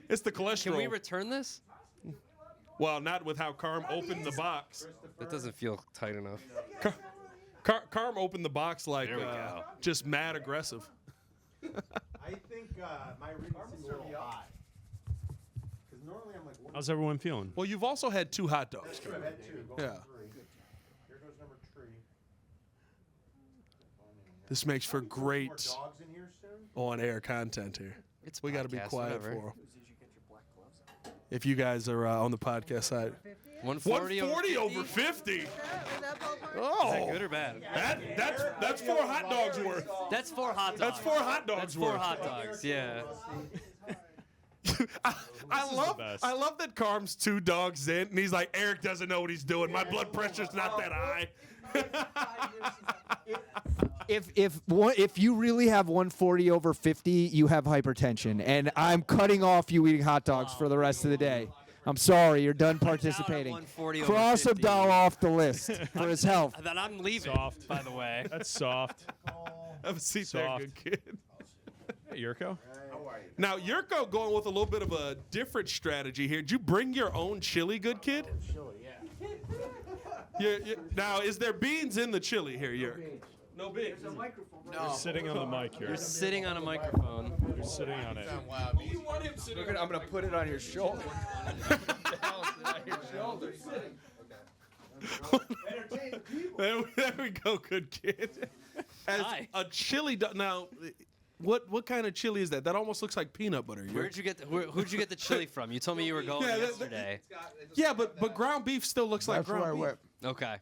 It's the cholesterol. Can we return this? Well, not with how Carm opened the box. That doesn't feel tight enough. Carm opened the box like just mad aggressive. I think my reading seems a little high. Because normally I'm like, How's everyone feeling? Well, you've also had 2 hot dogs. I've had 2. Going Yeah. 3. Here goes number 3. This makes for great More dogs in here soon? on-air content here. It's We got to be podcast, quiet whatever. for them. If you guys are on the podcast side. 140 over 50. Is Oh, that good or bad? that's 4 hot dogs worth. That's 4 hot dogs. That's 4 hot dogs That's 4 worth. hot dogs. Yeah. I love that Carm's 2 dogs in, and he's like, Eric doesn't know what he's doing. My blood pressure's not that high. If you really have 140 over 50, you have hypertension, and I'm cutting off you eating hot dogs for the rest of the day. I'm sorry, you're done participating. 140 over Cross 50. Abdallah off the list for his health. Then I'm leaving. Soft. By the way. That's soft. Have a seat there, Soft. good kid. Hey, Jerko. Now, Jerko going with a little bit of a different strategy here. Did you bring your own chili, good kid? Chili, yeah. Now, is there beans in the chili here, Jerk? No big. You're sitting on the mic here. You're sitting on a microphone. You're sitting on it. You want him sitting? I'm gonna put it on your shoulder. Balance it on your shoulder. There we go, good kid. As Hi. a chili dog. Now, what kind of chili is that? That almost looks like peanut butter. Who'd you get the chili from? You told me you were going yesterday. Yeah, but ground beef still looks like ground beef. Okay.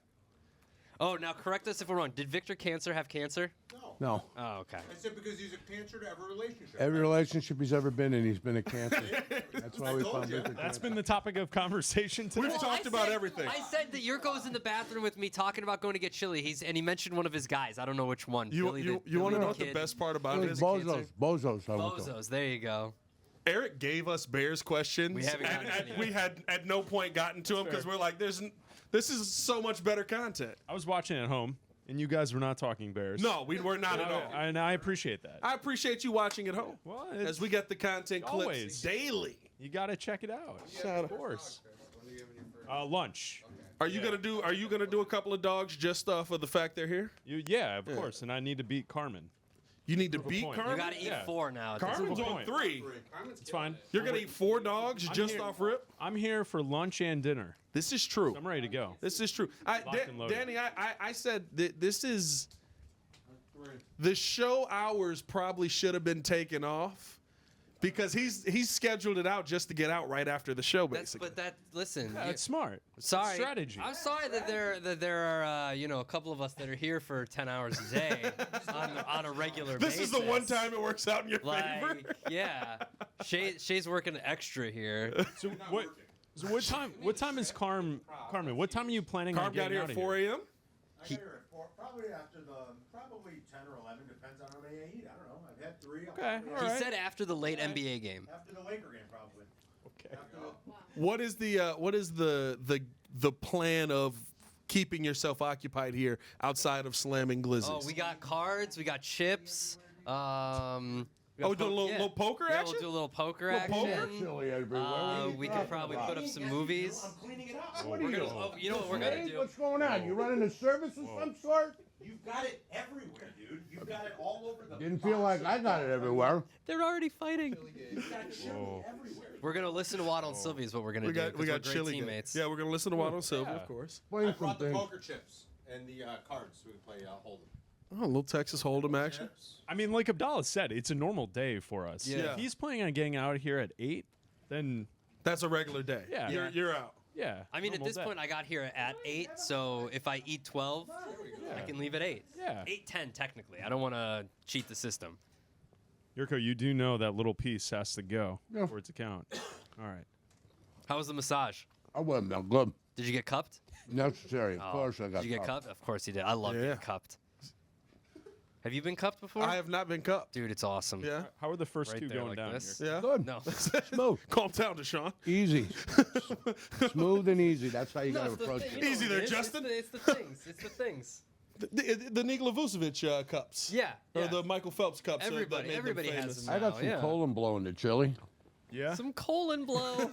Oh, now correct us if we're wrong. Did Victor Cancer have cancer? No. Oh, okay. I said because he's a cancer to every relationship. Every relationship he's ever been in, he's been a cancer. That's why we found Victor That's cancer. been the topic of conversation today. We've talked about everything. I said that Yurko's in the bathroom with me talking about going to get chili. He mentioned one of his guys. I don't know which one. You want to know what the best part about it is? Bozos. Bozos. I went to. Bozos. There you go. Eric gave us Bears questions. We haven't gotten to and we had at no point gotten to them because we're like, this is so much better content. I was watching at home, and you guys were not talking Bears. No, we were not at all. And I appreciate that. I appreciate you watching at home. Well, as we get the content clips always. daily. You got to check it out. Shout Of course. Lunch. Are you gonna do a couple of dogs just for the fact they're here? Yeah, of course. And I need to beat Carmen. You need to Prove a beat point. Carmen. You got to eat 4 now. Carmen's Prove a on point. 3. It's fine. You're gonna eat 4 dogs just here. off rip. I'm here for lunch and dinner. This is true. So I'm ready to go. This is true. Locked and loaded. Danny, I said that this is the show hours probably should have been taken off because he's scheduled it out just to get out right after the show, basically. Listen. Yeah, it's smart. Sorry. Strategy. I'm sorry that there are a couple of us that are here for 10 hours a day on a regular basis. This is the one time it works out in your favor. Yeah. Shay's working extra here. So what time is Carmen? What time are you planning on Carm got getting here out at of 4 a.m. I got here at 4, probably after probably 10 or 11, depends on how many I eat. I don't know. I've had 3. Okay, all He right. said after the late NBA game. After the Laker game, probably. Okay. What is the plan of keeping yourself occupied here outside of slamming glizzes? Oh, we got cards. We got chips. We got do a little poker Yeah, action? we'll do a little poker Little action. poker? Chili everywhere. We could probably put up some movies. I'm cleaning it up. What are you doing? You know what we're gonna do? What's going on? You running a service of some sort? You've got it everywhere, dude. You've got it all over the Didn't feel like I got it everywhere. They're already fighting. You've got chili everywhere. We're gonna listen to Waddle and Sylvie is what we're gonna we got do. we 'cause got we're chili great game. teammates. Yeah, we're gonna listen to Waddle and Sylvie, of course. Playing I some brought the things. poker chips and the cards so we can play Hold'em. Oh, a little Texas Hold'em action. I mean, like Abdallah said, it's a normal day for us. Yeah. If he's planning on getting out of here at 8, then That's a regular day. Yeah. You're out. yeah. I mean, at normal this day. point, I got here at 8, so if I eat 12, I can leave at 8. Yeah. 8:10 technically. I don't want to cheat the system. Yurko, you do know that little piece has to go Yeah. for it to count. All right. How was the massage? I wasn't that good. Did you get cupped? Necessary. Of course I got Did you get cupped. cupped? Of course you did. I love Yeah. getting cupped. Have you been cupped before? I have not been cupped. Dude, it's awesome. Yeah. How are the first Right 2 there going like down this. here? Yeah. Good. No. Smooth. Calm down, Deshaun. Easy. Smooth and easy. That's how you got to it's the approach thing, it. you know Easy what there, it is. Justin. It's the things. It's the things. The Nikola Vucevic cups. Yeah. Or yeah. the Michael Phelps cups. that Everybody made them has famous. them. I got now, some yeah. colon blow in the chili, Yeah. Some colon blow.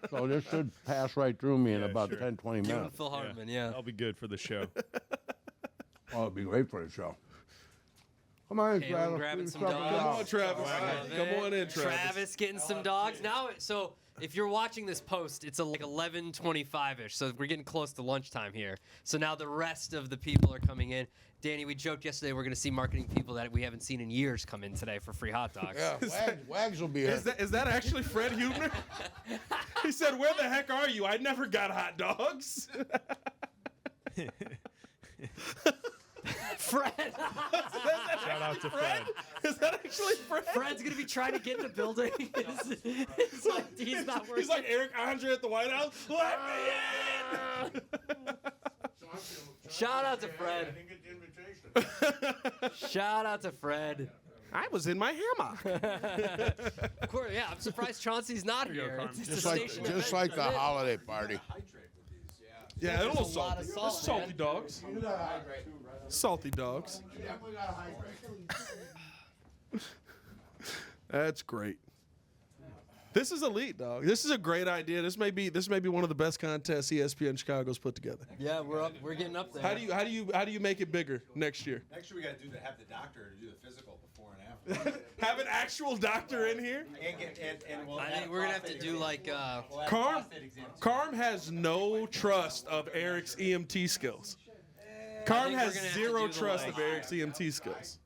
so this should pass right through me in Yeah, about sure. 10, 20 You and minutes. Phil Hartman, yeah. That'll be good for the show. Oh, it'd be great for the show. Come on in, Kalen Travis. grabbing We some can talk dogs. it Come out. on, Travis. Come on in, Travis. Travis getting some dogs. Now, so if you're watching this post, it's like 11:25ish. So we're getting close to lunchtime here. So now the rest of the people are coming in. Danny, we joked yesterday we're going to see marketing people that we haven't seen in years come in today for free hot dogs. Yeah, Wags will be here. Is that actually Fred Huebner? He said, "Where the heck are you? I never got hot dogs." Fred. Shout out to Fred. Is that actually Fred? Fred's going to be trying to get in the building. It's like he's not working. He's like Eric Andre at the White House. Let me in. Shout out to Fred. I didn't get the invitation. Shout out to Fred. I was in my hammock. Of course, yeah. I'm surprised Chauncey's not here. Carm. It's Just a like, station just event. like the That's it. holiday party. Yeah, a little There's a lot salty. of salt, Salty man. dogs. Salty dogs. Definitely got to hydrate. That's great. This is elite, dog. This is a great idea. This may be one of the best contests ESPN Chicago's put together. Yeah, we're getting up there. How do you make it bigger next year? Next year we got to have the doctor to do the physical before and after. Have an actual doctor in here. And we'll I think we're gonna have to do like Carm has no trust of Eric's EMT skills. Carm has zero trust of Eric's EMT skills.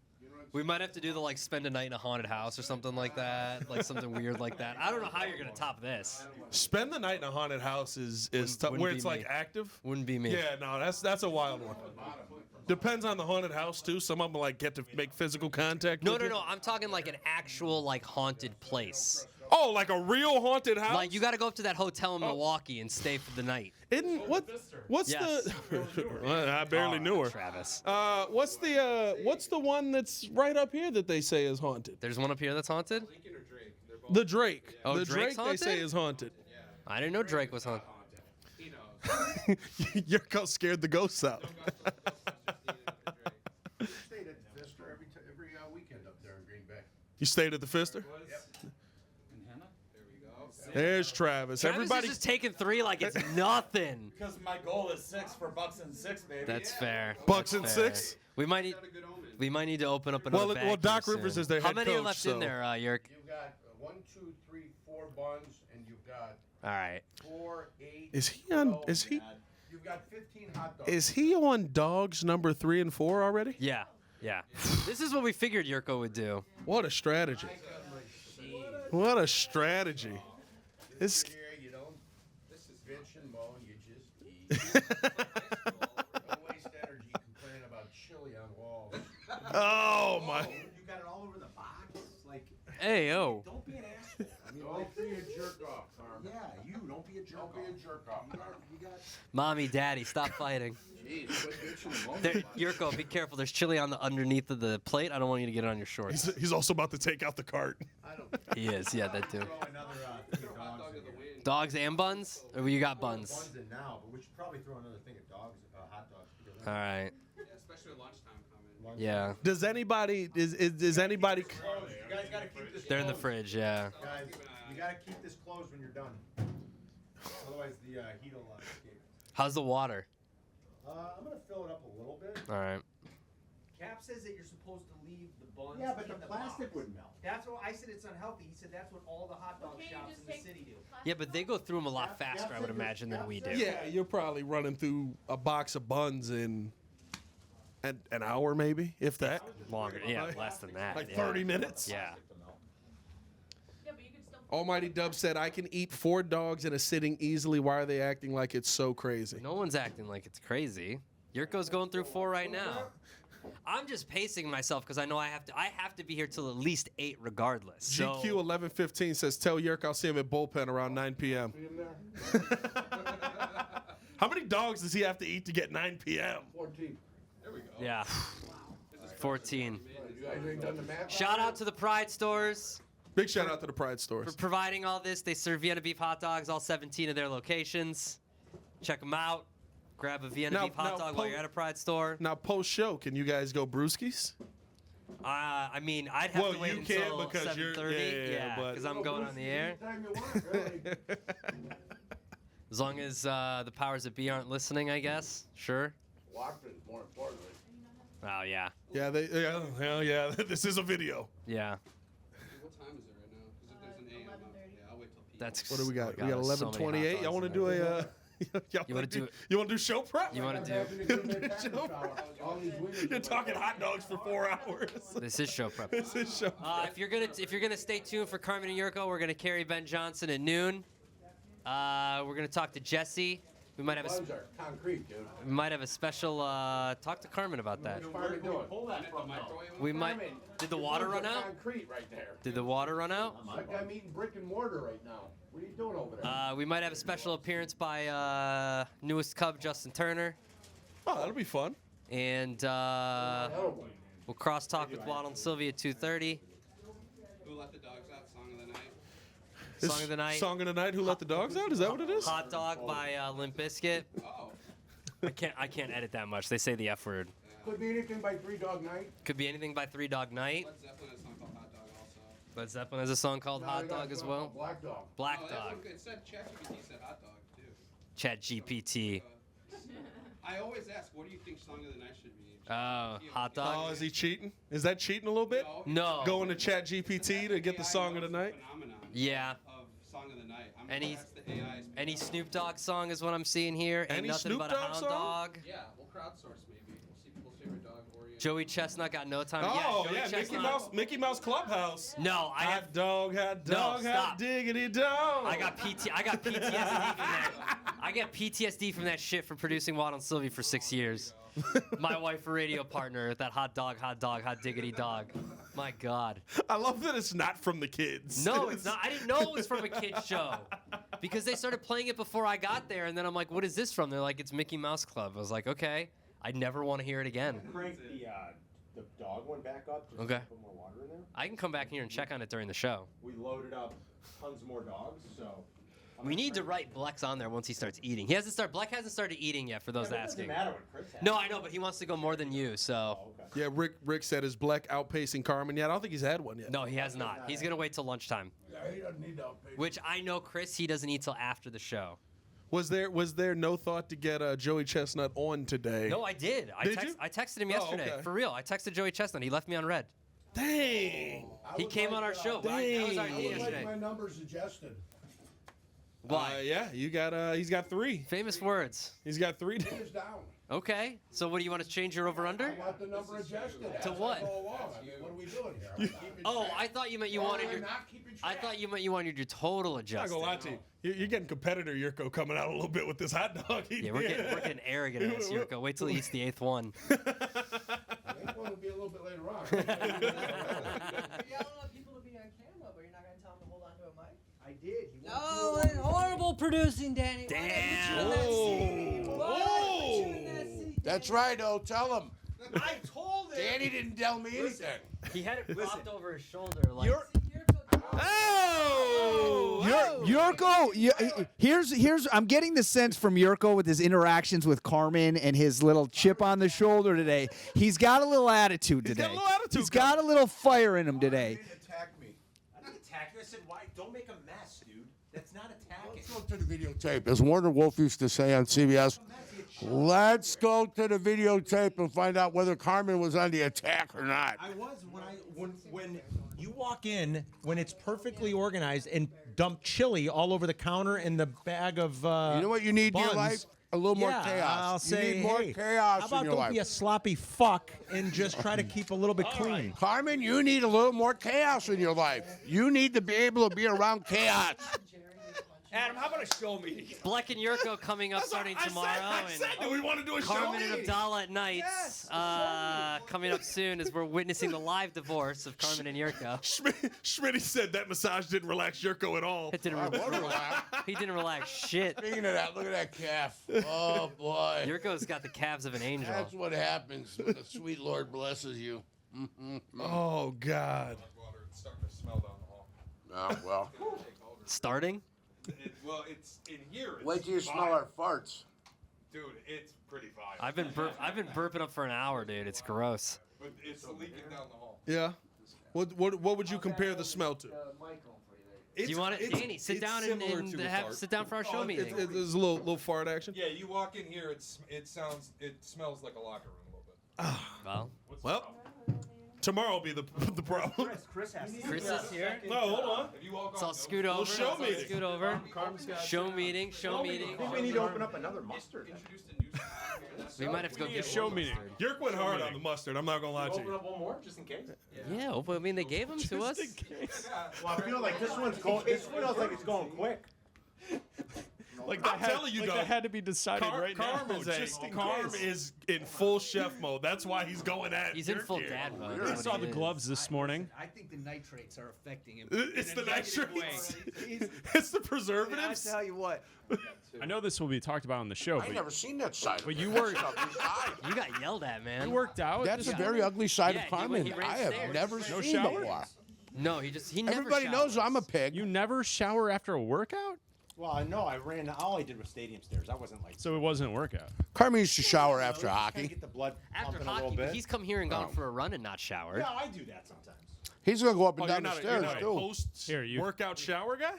We might have to do the like spend a night in a haunted house or something like that, like something weird like that. I don't know how you're gonna top this. Spend the night in a haunted house is tough. Where it's like active. Wouldn't be me. Yeah, no, that's a wild one. Depends on the haunted house too. Some of them like get to make physical contact. No, with no, you. no. I'm talking like an actual like haunted place. Oh, like a real haunted house? Like you got to go up to that hotel in Milwaukee and stay for the night. What's Yes. the? I barely knew her. Travis. What's the one that's right up here that they say is haunted? There's one up here that's haunted. The Drake. Oh, the Drake's Drake they say haunted? is haunted. I didn't know Drake was haunted. Yerko scared the ghosts out. Stayed at the Fister every weekend up there in Green Bay. You stayed at the Fister? There's Travis. Travis Everybody is just taking 3 like it's nothing. Because my goal is 6 for Bucks and 6, baby. That's fair. Bucks That's and fair. 6? We might need to open up another bag. Well, Doc here Rivers soon. is their How head many are coach, left so- in there, Yerk? You've got 1, 2, 3, 4 buns, and you've got All right. 4, 8. Is he on? 12, Is he? You've got 15 hot dogs. Is he on dogs number 3 and 4 already? Yeah. Yeah. This is what we figured Yerko would do. What a strategy! What a strategy! This. You don't. This is bitch and moan. You just eat. Don't waste energy complaining about chili on walls. Oh my! You got it all over the box. Like, Hey, yo. don't be an asshole. I mean, Don't be a jerk off, Carm. yeah, you don't be a jerk off. Don't be a jerk off, Carm. You got. Mommy, Daddy, stop fighting. Jeez, quit bitching and There, moaning. Yerko, be careful. There's chili on the underneath of the plate. I don't want you to get it on your shorts. He's also about to take out the cart. He is. Yeah, that too. Throw another 3 dogs in here. Dogs and buns? Or you got buns? Buns in now, but we should probably throw another thing of dogs, hot dogs. All right. Especially lunchtime coming. Yeah. Does anybody? Is anybody? You guys gotta keep this. They're in the closed. fridge, yeah. Guys, you gotta keep this closed when you're done. Otherwise, the heat will escape. How's the water? I'm gonna fill it up a little bit. All right. Cap says that you're supposed to leave the buns. Yeah, but in the plastic box. would melt. That's what I said. It's unhealthy. He said that's what all the hot dog shops in the city do. Yeah, but they go through them a lot faster, I would imagine, than we do. Yeah, you're probably running through a box of buns in an hour, maybe, if that. Longer. Yeah, less than that. Like yeah. 30 minutes. Yeah. Almighty Dub said, "I can eat 4 dogs in a sitting easily. Why are they acting like it's so crazy?" No one's acting like it's crazy. Yerko's going through 4 right now. I'm just pacing myself because I know I have to be here till at least 8 regardless. So, GQ 1115 says, "Tell Yerk I'll see him at bullpen around 9 p.m." How many dogs does he have to eat to get 9 p.m.? 14. yeah. 14. You guys ain't done the math. Shout out to the Pride stores Big shout out to the Pride for stores. providing all this. They serve Vienna beef hot dogs, all 17 of their locations. Check them out. Grab a Vienna beef hot dog while you're at a Pride store. Now, post show, can you guys go brewskis? I mean, I'd have Well, to wait you can't until because you're- 7:30. yeah, but- because I'm going on the air. Anytime you want, really. As long as the powers that be aren't listening, I guess. Sure. Watching, more importantly. Oh yeah. Yeah, yeah. This is a video. Yeah. What time is it right now? Because if there's an AM, I'll wait till PM. That's. What do we got? oh We God, got there's so many hot 11:28. dogs Y'all want to in do there. a? You wanna do it? You want to do show prep? You want to do? All these wieners. You're talking hot dogs for 4 hours. This is show prep. This is show. If you're gonna stay tuned for Carmen and Yerko, we're gonna carry Ben Johnson at noon. We're gonna talk to Jesse. We might have a Buns are concrete, dude. special talk to Carmen about that. Where are we doing? Pull that from though. We might. Did the water run out? Concrete right there. Did the water run out? Like I'm eating brick and mortar right now. What are you doing over there? We might have a special appearance by newest Cub Justin Turner, Oh, that'll be fun. and we'll cross talk with Waddle and Sylvia at 2:30. Who let the dogs out? Song of the night. Song of the night. Song of the night. Who let the dogs out? Is that what it is? Hot Dog by Limp Bizkit. Oh. I can't edit that much. They say the F word. Could be anything by 3 Dog Night. Could be anything by 3 Dog Night. Led Zeppelin has a song called Hot Dog also. Led Zeppelin has a song called Hot Dog as well. Black Dog. Black Dog. It said ChatGPT said hot dog too. Chat GPT. I always ask, what do you think song of the night should be? Hot dog. Oh, is he cheating? Is that cheating a little bit? No. Going to ChatGPT to get the song of the night? Yeah. Of song of the night. Any Snoop Dogg song is what I'm seeing here. Ain't Any nothing Snoop but Dogg a hound song? dog. Yeah, we'll crowdsource maybe. We'll see people's favorite dog oriented. Joey Chestnut got no time. Oh, Joey yeah, Chestnut. Mickey Mouse Clubhouse. No, I have. Hot dog, stop. hot diggity dog. I got PTSD from that. I get PTSD from that shit from producing Waddle and Sylvie for 6 years. My wife, a radio partner, that hot diggity dog. My God. I love that it's not from the kids. No, it's not. I didn't know it was from a kid's show because they started playing it before I got there, and then I'm like, "What is this from?" They're like, "It's Mickey Mouse Club." I was like, "Okay." I never want to hear it again. Crank the dog one back up. Just Okay. to put more water in there. I can come back here and check on it during the show. We loaded up tons more dogs, so. We need to write Blex on there once he starts eating. Bleck hasn't started eating yet, for those asking. Doesn't matter what Chris has. No, I know, but he wants to go more than you, so. Oh, okay. Yeah, Rick said, is Black outpacing Carmen yet? I don't think he's had one yet. No, he has not. He's going to wait till lunchtime. Yeah, he doesn't need to outpace. Which I know Chris, he doesn't eat till after the show. Was there no thought to get Joey Chestnut on today? No, I did. I texted him yesterday. okay. For real. I texted Joey Chestnut. He left me on red. Dang. He came on our show. Dang. That was our I idea would yesterday. like my numbers adjusted. Why? Yeah, he's got 3. Famous words. He's got 3. Hands down. Okay. So what do you want to change your over-under? I want the number adjusted. To as what? I go along. I mean, what are we doing here? I'm keeping Oh, track. I thought you meant you wanted your. I'm not keeping I track. thought you meant you wanted your total I'm not adjusted. gonna lie to you. You're getting competitor Yurko coming out a little bit with this hot dog. Yeah, we're getting arrogant at this, Jerko. Wait till he eats the 8th one. I think one will be a little bit later on. You don't want people to be on camera, but you're not going to tell them to hold on to a mic? I did. He No, it's horrible producing, Danny. Damn. That's right, oh, tell him. I told him. Danny didn't tell me anything. He had it propped over his shoulder. Like, Yurko, here's I'm getting the sense from Yurko with his interactions with Carmen and his little chip on the shoulder today. He's got a little attitude today. He's got a little fire in him today. Attack me. I didn't attack you. I said, why? Don't make a mess, dude. That's not attacking. Let's go to the videotape. As Warner Wolf used to say on CBS, let's go to the videotape and find out whether Carmen was on the attack or not. I was when you walk in when it's perfectly organized and dump chili all over the counter and the bag of You know what you need in your buns. life? A little more Yeah, chaos. I'll say, you need more hey, chaos how about in your don't life. be a sloppy fuck and just try to keep a little bit clean. Carmen, you need a little more chaos in your life. You need to be able to be around chaos. Adam, how about a show meeting? Bleck and Yurko coming up starting tomorrow. I said that we want to do a show Carmen and meeting. Abdallah at nights. Coming up soon as we're witnessing the live divorce of Carmen and Yurko. Schmitty said that massage didn't relax Yurko at all. It didn't he didn't relax shit. Speaking of that, look at that calf. Oh, boy. Yurko's got the calves of an angel. That's what happens when the sweet Lord blesses you. Oh, God. It's starting to smell down the hall. Oh, well. Starting? Well, it's in here. It's Wait till you smell our farts. Dude, it's pretty vile. I've been burping up for an hour, dude. It's gross. But it's leaking down the hall. Yeah. What would you compare the smell to? Do you want it, Danny? Sit down and sit down for our show meeting. There's a little fart action. Yeah, you walk in here, it smells like a locker room a little bit. Well, tomorrow will be the problem. Chris has to. Chris is here. No, hold on. If you walk So I'll on, scoot over. show I'll meeting. Scoot over. Show meeting. Show meeting. I think we need to open up another mustard. We might have to go get show meeting. Yerk went hard on the mustard. I'm not gonna lie to Open you. up one more just in case. Yeah, I mean they gave them to us. Well, I feel like this one's going. This feels like it's going quick. Like I'm telling you, like dog. that had to be decided right now. Carm is in full chef mode. That's why he's going at. He's in Yerk full here. dad mode. I That's saw what the he is. gloves this morning. I think the nitrates are affecting him. It's in a the negative nitrates. way. It's the I preservatives. tell you what. I know this will be talked about on the show, I but never seen that side. But of you it. were- That's an ugly side. You got yelled at, man. you worked out. That's this a very ugly side Yeah, of he Carmen ran I have stairs. never No seen shower? before. No, he never. Everybody knows showers. I'm a pig. You never shower after a workout, Well, I know. I ran. All I did was stadium stairs. I wasn't like. so it wasn't a workout. Carmen used to shower after Kinda hockey. get the blood After pumping a hockey, little but bit. he's come here and gone for a run and not showered. Yeah, I do that sometimes. He's gonna go up and Oh, down you're the not stairs a too. post-workout shower guy?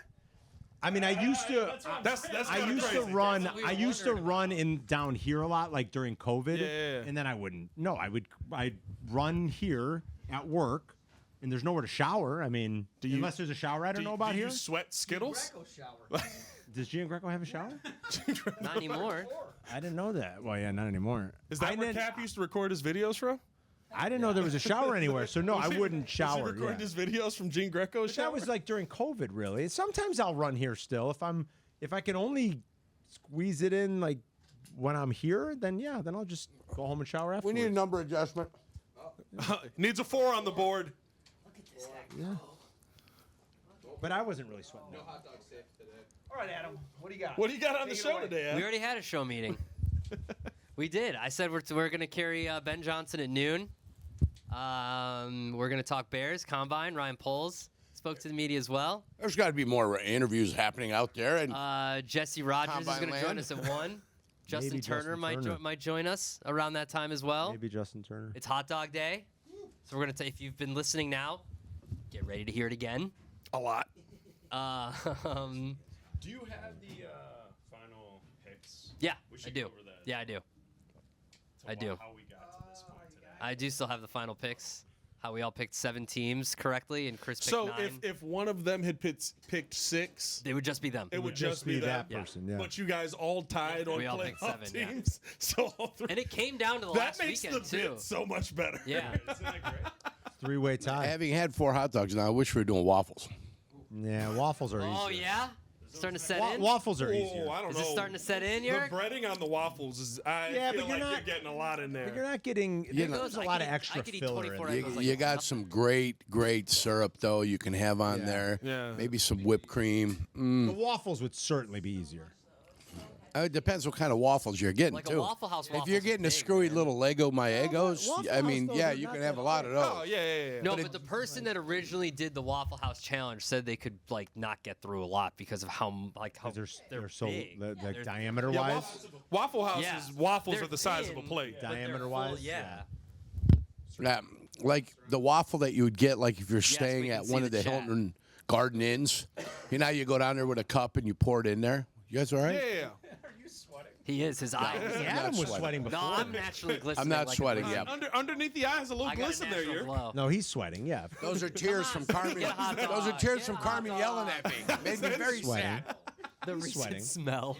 I mean, I used to. That's I kinda used to crazy. run. I used to run in down here a lot, like during COVID. Yeah. And then I wouldn't. No, I'd run here at work, and there's nowhere to shower. I mean, unless there's a shower I don't know about do here. you sweat Skittles? Does Gian Greco have a shower? Not anymore. I didn't know that. Well, yeah, not anymore. Is that I where didn't- Cap used to record his videos from? I didn't know there was a shower anywhere, so no, I wouldn't Was shower. he recording yeah. his videos from Gene Greco's But shower? that was like during COVID, really. Sometimes I'll run here still if I can only squeeze it in like when I'm here. Then yeah, then I'll just go home and shower We afterwards. need a number adjustment. Needs a 4 on the board. Yeah. But I wasn't really sweating. No hot dog safe today. All right, Adam. What do you got? What do you got on the Take it show away. today, We Adam? already had a show meeting. We did. I said we're going to carry Ben Johnson at noon. We're going to talk Bears, Combine. Ryan Poles spoke to the media as well. There's got to be more interviews happening out there. And Jesse Rogers is Combine going to join land. us at 1. Justin Maybe Turner Justin might Turner. might join us around that time as well. Maybe Justin Turner. It's Hot Dog Day. So we're going to if you've been listening now, get ready to hear it again. A lot. Do you have the final picks? Yeah, We I should do. go over that. Yeah, I do. I do. How we got to this point today. I do still have the final picks. How we all picked 7 teams correctly, and Chris picked So 9. if one of them had picked 6, They would just be them. it would just be that them. person. Yeah. But you guys all tied on We all playoff picked 7, yeah. teams. So all 3. And it came down to the that last makes weekend the too. bit so much better. Yeah. Isn't that great? Three-way tie. having had 4 hot dogs now, I wish we were doing waffles. Yeah, waffles are easier. Oh yeah, starting to set in. Waffles are easier. Oh, I don't Is know. it starting to set in, The Yerk? breading on the waffles is. I Yeah, feel but you're like not- you're getting a lot in But there. you're not getting. There's a I lot could of eat- extra I could eat filler 24 in eggs. it. Like You a got muffin. some great syrup though. You can have on Yeah. there. Yeah. Maybe some whipped cream. The waffles would certainly be easier. It depends what kind of waffles you're getting Like a too. Waffle House If you're waffle's getting a big, screwy man. little Lego Myegos, Waffle I House, mean, though, yeah, they're you not can that have a lot of those. Oh yeah. No, but the person that originally did the Waffle House challenge said they could like not get through a lot because of how They're so big. like They're- diameter Yeah, wise. Waffle House's Yeah. waffles They're are the size of a thin, plate. but they're Diameter-wise, full, yeah. Like the waffle that you would get, like if you're staying we can at see one the of the chat. Hilton Garden Inns. You know, you go down there with a cup and you pour it in there. You guys all right? Yeah. He is. His eyes. Adam was sweating. sweating before. No, I'm naturally glistening. I'm not like a sweating pussy. yet. Underneath the eyes, a little I got a glisten there. natural You're. glow. No, he's sweating. Yeah. Those are tears from Carmen. Get a hot Those are dog. tears Get from a hot Carmen dog. yelling at me. Made me very Sweating. sad. The He's recent sweating. smell.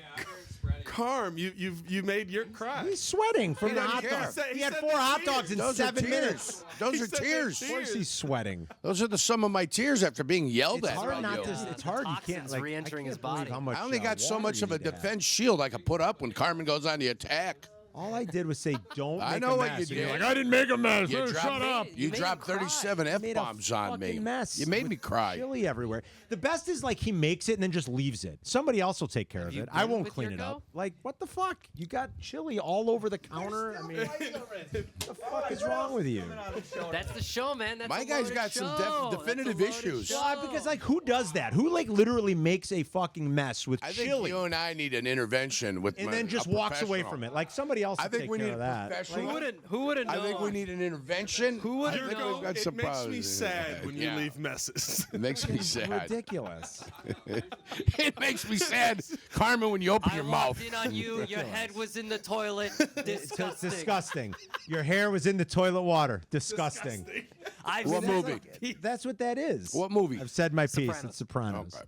Carm, you made your cry. He's sweating from He the doesn't hot care. dogs. He He had said 4 they're hot dogs in tears. Those are 7 tears. minutes. Those He are said they're tears. Of course he's sweating. Those are the sum of my tears after being yelled It's at. hard by not you. to. It's hard. You can't Toxins like. re-entering I his can't believe body. How much, I only got so water much of you a need to have. defense shield I could put up when Carmen goes on the attack. All I did was say, "Don't." I make know a what mess. you And you're did. Like, I didn't make a mess. You Oh, dropped- shut up. You made dropped him cry. 37 Made a F-bombs on me. fucking mess You made with me cry. Chili everywhere. The best is like he makes it and then just leaves it. Somebody else will take care of you it. I been won't with clean it Jerko? up. Like what the fuck? You got chili all over the counter. I mean, what the fuck is wrong with you? That's the show, man. That's My a guy's loaded got some show. definitive That's a loaded issues. show. Why? Because like who does that? Who like literally makes a fucking mess with I think chili you and I need an intervention with and my- then just a walks away professional. from it? Like somebody else. I will think take we care need of a that. professional. Who would have known? I think we need an intervention. Who would've I think known? we've got It some makes me problems. sad when you Yeah. leave messes. It makes me It's sad. ridiculous. It makes me sad, Carmen, when you open I your walked mouth. in on you. Your head was in the toilet. It's Disgusting. disgusting. Your hair was in the toilet water. Disgusting. I've What seen- movie? That's what that is. What movie? I've said my piece. Sopranos. It's Sopranos. Okay.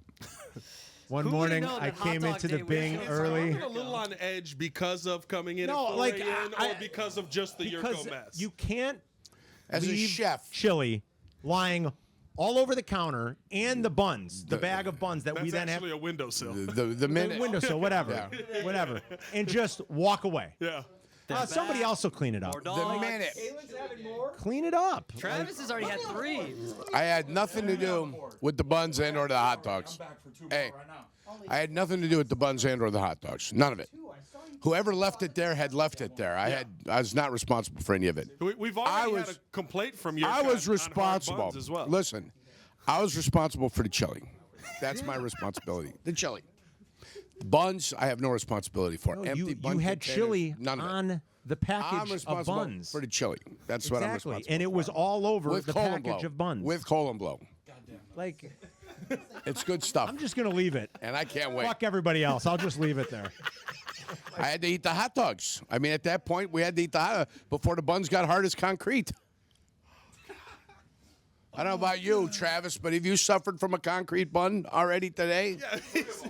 One Who would've morning, known I that Hot came Dog into Day the was Bing gonna early. You're a little on edge because of coming in No, at 4 like, a.m. I- or because of just the Because Yerko mess? you can't As a leave chef. chili lying all over the counter and the buns, the The- bag of buns that That's we then have. actually a windowsill. The minute. Windowsill, whatever, Yeah. whatever, and just walk away. Yeah. Somebody else will clean it up. More The dogs. minute. Caitlin's having more. Clean it up. Travis has already had 3. I had nothing to do with the buns and or the hot dogs. Hey, I had nothing to do with the buns and or the hot dogs. None of it. Whoever left it there had left it there. I was not responsible for any of it. We've already had was- a complaint from Yerko I was on hard responsible. buns as well. Listen, I was responsible for the chili. That's my responsibility. The chili. Buns, I have no responsibility for. No, Empty you bun had containers, chili none of it. on the I'm package of responsible buns. for the chili. That's what I'm Exactly, responsible and it was all over With the colon package blow. of buns. With colon blow. Like, It's good stuff. I'm just gonna leave it. And I can't wait. Fuck everybody else. I'll just leave it there. I had to eat the hot dogs. I mean, at that point, we had to eat the hot dogs before the buns got hard as concrete. I don't know about you, Travis, but have you suffered from a concrete bun already today?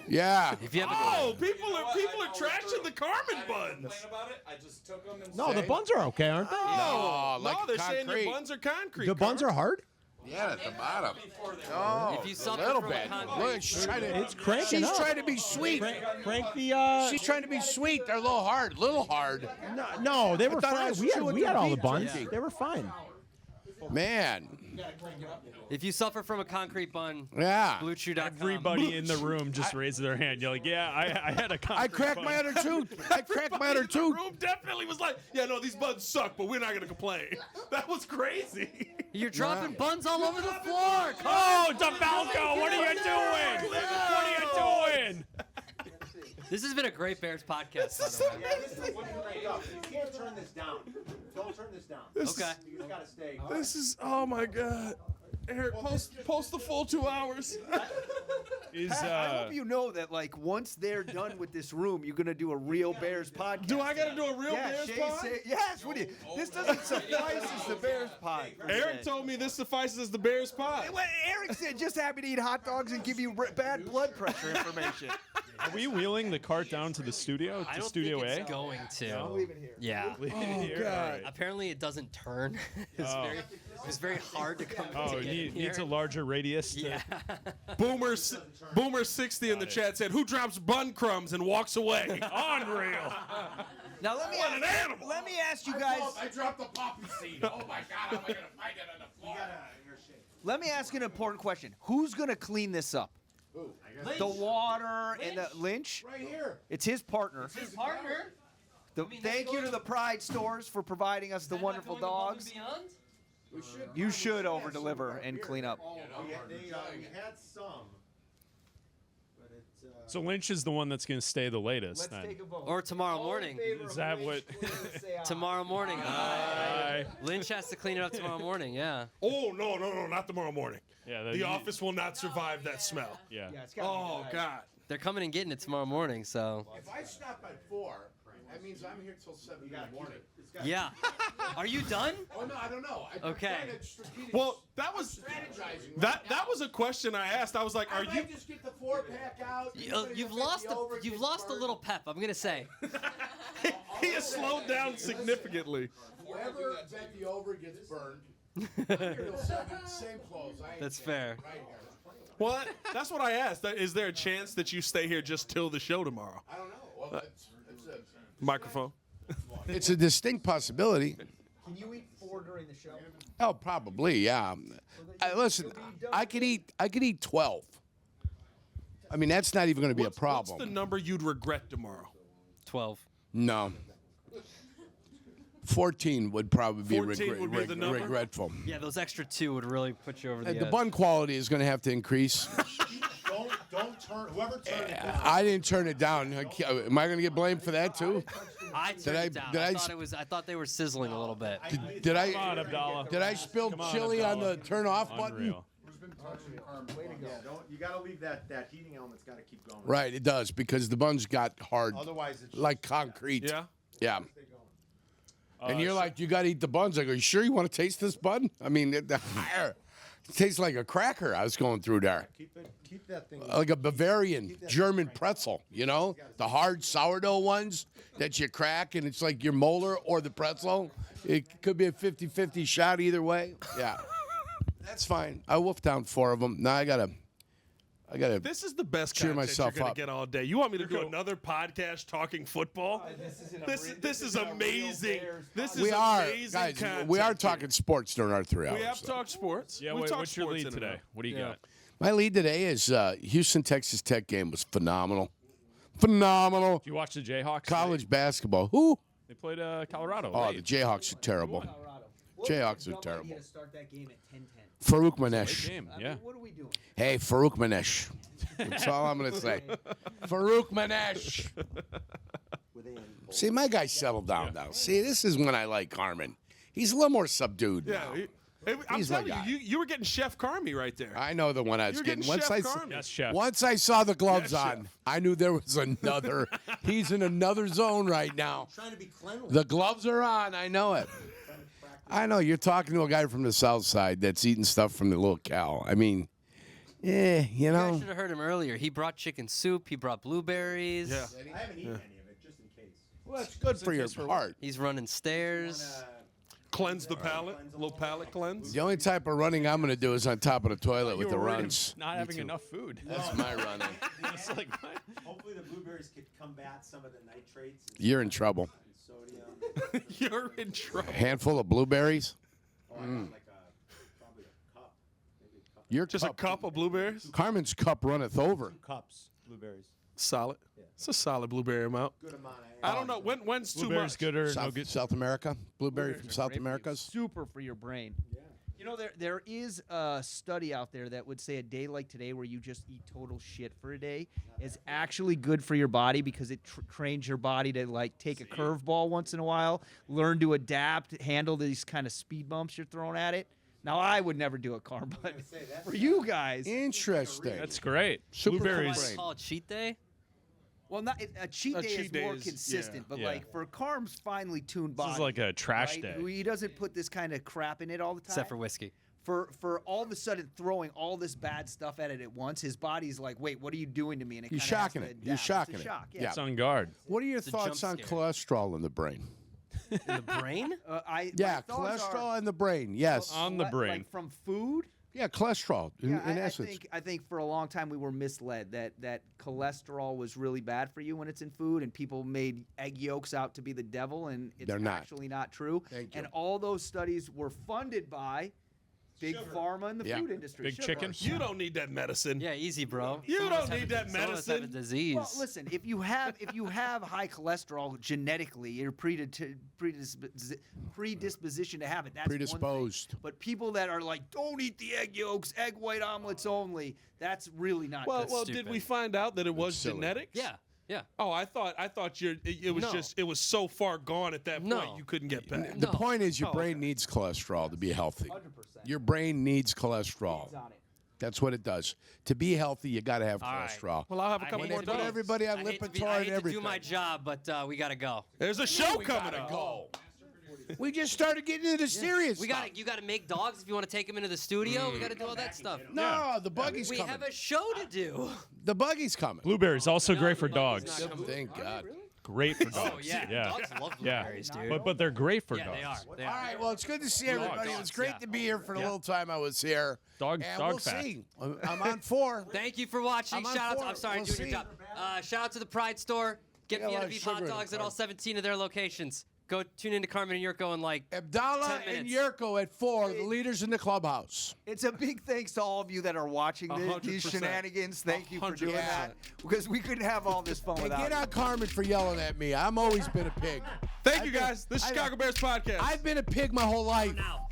Yeah. If you have people are trashing the Carmen buns. About it, I just took them and No, the buns are okay, aren't they? No, like they're saying concrete. your buns are concrete. The buns are hard. Yeah, at the bottom. Oh, If you a suffer little from a bit. concrete- Look, she's trying to. It's cranking She's up. trying to be sweet. Crank the. She's trying to be sweet. They're a little hard. Little hard. No, they were thought I fine. was We chewing had all the beef buns. jerky. They were fine. Man. If you suffer from a concrete bun, Yeah. BlueChew.com. Everybody in the room just raised their hand. You're like, yeah, I had a concrete I cracked bun. my other tooth. I cracked my other The tooth. room definitely was like, yeah, no, these buns suck, but we're not gonna complain. That was crazy. You're dropping buns all over the floor. Oh, DeFalco, what are you doing? What are you doing? This has been a great Bears podcast. This is by the way. This is what's great up. You can't turn this down. Don't turn this down. Okay. You just gotta stay. This is, oh my God. Eric, post the full 2 hours. I hope you know that, like, once they're done with this room, you're gonna do a real Bears podcast. Do I gotta do a real Bears Shay pod? yes. What do you? This doesn't suffice as the Bears pod. Eric told me this suffices as the Bears pod. Well, Eric said just happy to eat hot dogs and give you bad blood pressure information. Are we wheeling the cart down to the studio? I To don't Studio think A? it's going to. I'll leave it here. Yeah. Leave it here? God. All right. Apparently, it doesn't turn. It's very hard to come Oh, to it get needs here. a larger radius. To, Yeah. Boomer 60 in the chat said, "Who drops bun crumbs and walks away?" Unreal. Now let me What an animal. let me ask you guys. I dropped the poppy seed. Oh my God, how am I gonna find it on the floor? Let me ask an important question. Who's gonna clean this up? Who? The water and the Lynch. Right here. It's his partner. His partner. Thank you to the Pride Stores for providing us the wonderful dogs. You should over deliver and clean up. We had some, but it's. So Lynch is the one that's going to stay the latest then. Or tomorrow morning. Is that what? Tomorrow morning. Aye. Lynch has to clean it up tomorrow morning. Yeah. Oh, no, not tomorrow morning. Yeah. The office will not survive that smell. Yeah. Oh, God. They're coming and getting it tomorrow morning, so. If I stop at 4, that means I'm here till 7 in the morning. Yeah. Are you done? Oh no, I don't know. Okay. Well, that was that was a question I asked. I was like, "Are you?" Just get the 4-pack out. You've lost a little pep. I'm gonna say. He has slowed down significantly. Whoever bet the over gets burned. I'm here till 7. Same clothes. I ain't That's changing. fair. Right here. Well, that's what I asked. Is there a chance that you stay here just till the show tomorrow? I don't know. Well, Microphone. it's a distinct possibility. Can you eat 4 during the show? Oh, probably, yeah. Listen, I could eat 12. I mean, that's not even going to be a problem. What's the number you'd regret tomorrow? 12. No. 14 would probably be, 14 would be the number? regretful. Yeah, those extra 2 would really put you over the The edge. bun quality is going to have to increase. Don't turn. Whoever turned it. I didn't turn it down. Am I going to get blamed for that too? I turned it down. I thought they were sizzling a little bit. Did I? Come on, Abdallah. Did I spill Come on, chili on the Abdallah. turn off button? Unreal. You gotta leave that heating element's gotta keep going. Right, it does because the buns got hard, Otherwise, it's like concrete. Yeah. Yeah. And you're like, you got to eat the buns. I go, you sure you want to taste this bun? I mean, it tastes like a cracker I was going through there. keep that thing. Like a Bavarian German pretzel, you know? The hard sourdough ones that you crack and it's like your molar or the pretzel. It could be a 50-50 shot either way. Yeah. That's fine. I wolfed down 4 of them. Now I got to This is the best cheer content myself you're gonna up. get all day. You want me to do another podcast talking football? This is amazing. This is We are, amazing guys, content. we are talking sports during our 3 hours. We have so. talked sports. Yeah, we talked what's your sports lead in and today? out. What do you got? My lead today is Houston Texas Tech game was phenomenal. Phenomenal. Did you watch the Jayhawks? College basketball. Who? They played Colorado. Oh, late. the Jayhawks are terrible. Jayhawks are terrible. Start that game at 10:10. Farouk Great Manesh. game. Yeah. What are we doing? Hey, Farouk Manesh. That's all I'm going to say. Farouk Manesh. See, my guy settled down now. See, this is when I like Carmen. He's a little more subdued now. I'm He's my telling you, you were getting Chef Carmy right there. I know the one I was You're getting. getting Chef Carmy. Yes, Chef. Once I saw the gloves Yes, on, Chef. I knew there was another. He's in another zone right now. Trying to be cleanly. The gloves are on. I know it. I know. You're talking to a guy from the South Side that's eating stuff from the little cow. I mean, yeah, you I know. should have heard him earlier. He brought chicken soup. He brought blueberries. Yeah. I haven't eaten any of it, just in case. Well, that's good for your heart. He's running stairs. Cleanse the palate. A little palate cleanse. The only type of running I'm going to do is on top of the toilet with the runs. Not having enough food. That's my running. It's like, what? Hopefully the blueberries could combat some of the nitrates. And You're in trouble. sodium. You're in trouble. Handful of blueberries. Like probably a cup. Maybe a cup. Your Just a cup of blueberries? Carmen's cup runneth over. 2 cups, blueberries. Solid. It's a solid blueberry amount. Good amount. I don't know. When's too Blueberries much? good or no South, good? South America. Blueberry from South Great for you. America's. Super for your brain. Yeah. You know, there is a study out there that would say a day like today where you just eat total shit for a day is actually good for your body because it trains your body to, like, take a curveball once in a while, learn to adapt, handle these kind of speed bumps you're throwing at it. Now, I would never do it, Carm, but for you guys. Interesting. That's great. Super Why Blueberries. they call it cheat day? Well, not a cheat A day cheat is day more is- consistent, but yeah. like for Carm's finely tuned body, This is like a trash right, day. He doesn't put this kind of crap in it all the time. Except for whiskey. For all of a sudden throwing all this bad stuff at it at once, his body's like, wait, what are you doing to me? And it He's kinda has shocking to it. adapt. He's It's a shocking it. shock, Yeah. yeah. It's on guard. What are your It's a thoughts on jump scare. cholesterol in the brain? In the brain? My Yeah, thoughts cholesterol are, in the brain. Yes. On the brain. like from food. Yeah, cholesterol. In Yeah, I essence. think for a long time we were misled that cholesterol was really bad for you when it's in food, and people made egg yolks out to be the devil, and it's They're not. actually not true. Thank you. And all those studies were funded by big pharma and the Yeah. food industry. Big Sugar. chicken. You don't need that medicine. Yeah, easy, bro. You Some of don't us have need a- that some of us have a medicine. disease. Well, listen, if you have high cholesterol genetically, you're predisposition to have it. That's one thing. Predisposed. But people that are like, don't eat the egg yolks, egg white omelets only, that's really not Well, good. well, did we find out that it was silly. genetics? Yeah, yeah. Oh, I thought it was No. just it was so far gone at that point No. you couldn't get back. The No. point is your Oh, brain needs cholesterol to be healthy. 100%. Your brain needs cholesterol. on it. That's what it does. To be healthy, you got to have All right. cholesterol. Well, I'll have a I couple hate more to Put be- dogs. everybody on I hate, to, Lipitor be, I and hate to everything. do my job, but we gotta go. There's a show We coming gotta up. go. We just started getting into the serious You stuff. gotta, you gotta make dogs if you want to take them into the studio. We gotta do all that stuff. No, the buggy's We coming. have a show to do. The buggy's coming. Blueberries also great for the dogs. buggy's not coming. Thank God. Great for dogs. Oh yeah, dogs love Yeah. blueberries, dude. But they're great for yeah, dogs. they are. They All are. right, well, it's good to see everybody. It was great yeah. to be here for the little time I was here. Dog and we'll fat. see. I'm on 4. Thank you for watching. I'm on Shout out. board. I'm sorry, We'll doing see. your job. Shout out to the Pride Store. Get They got a lot Vienna of beef sugar hot in it, dogs at all Carm. 17 of their locations. Go tune into Carmen and Jerko in like Abdallah 10 and minutes. Jerko at 4, the leaders in the clubhouse. It's a big thanks to all of you that are watching these 100%. shenanigans. Thank you for doing 100%. that because we couldn't have all this fun And without get you. on Carmen for yelling at me. I'm always been a pig. Thank you guys. This is I- Chicago Bears podcast. I've been a pig my whole life. Now.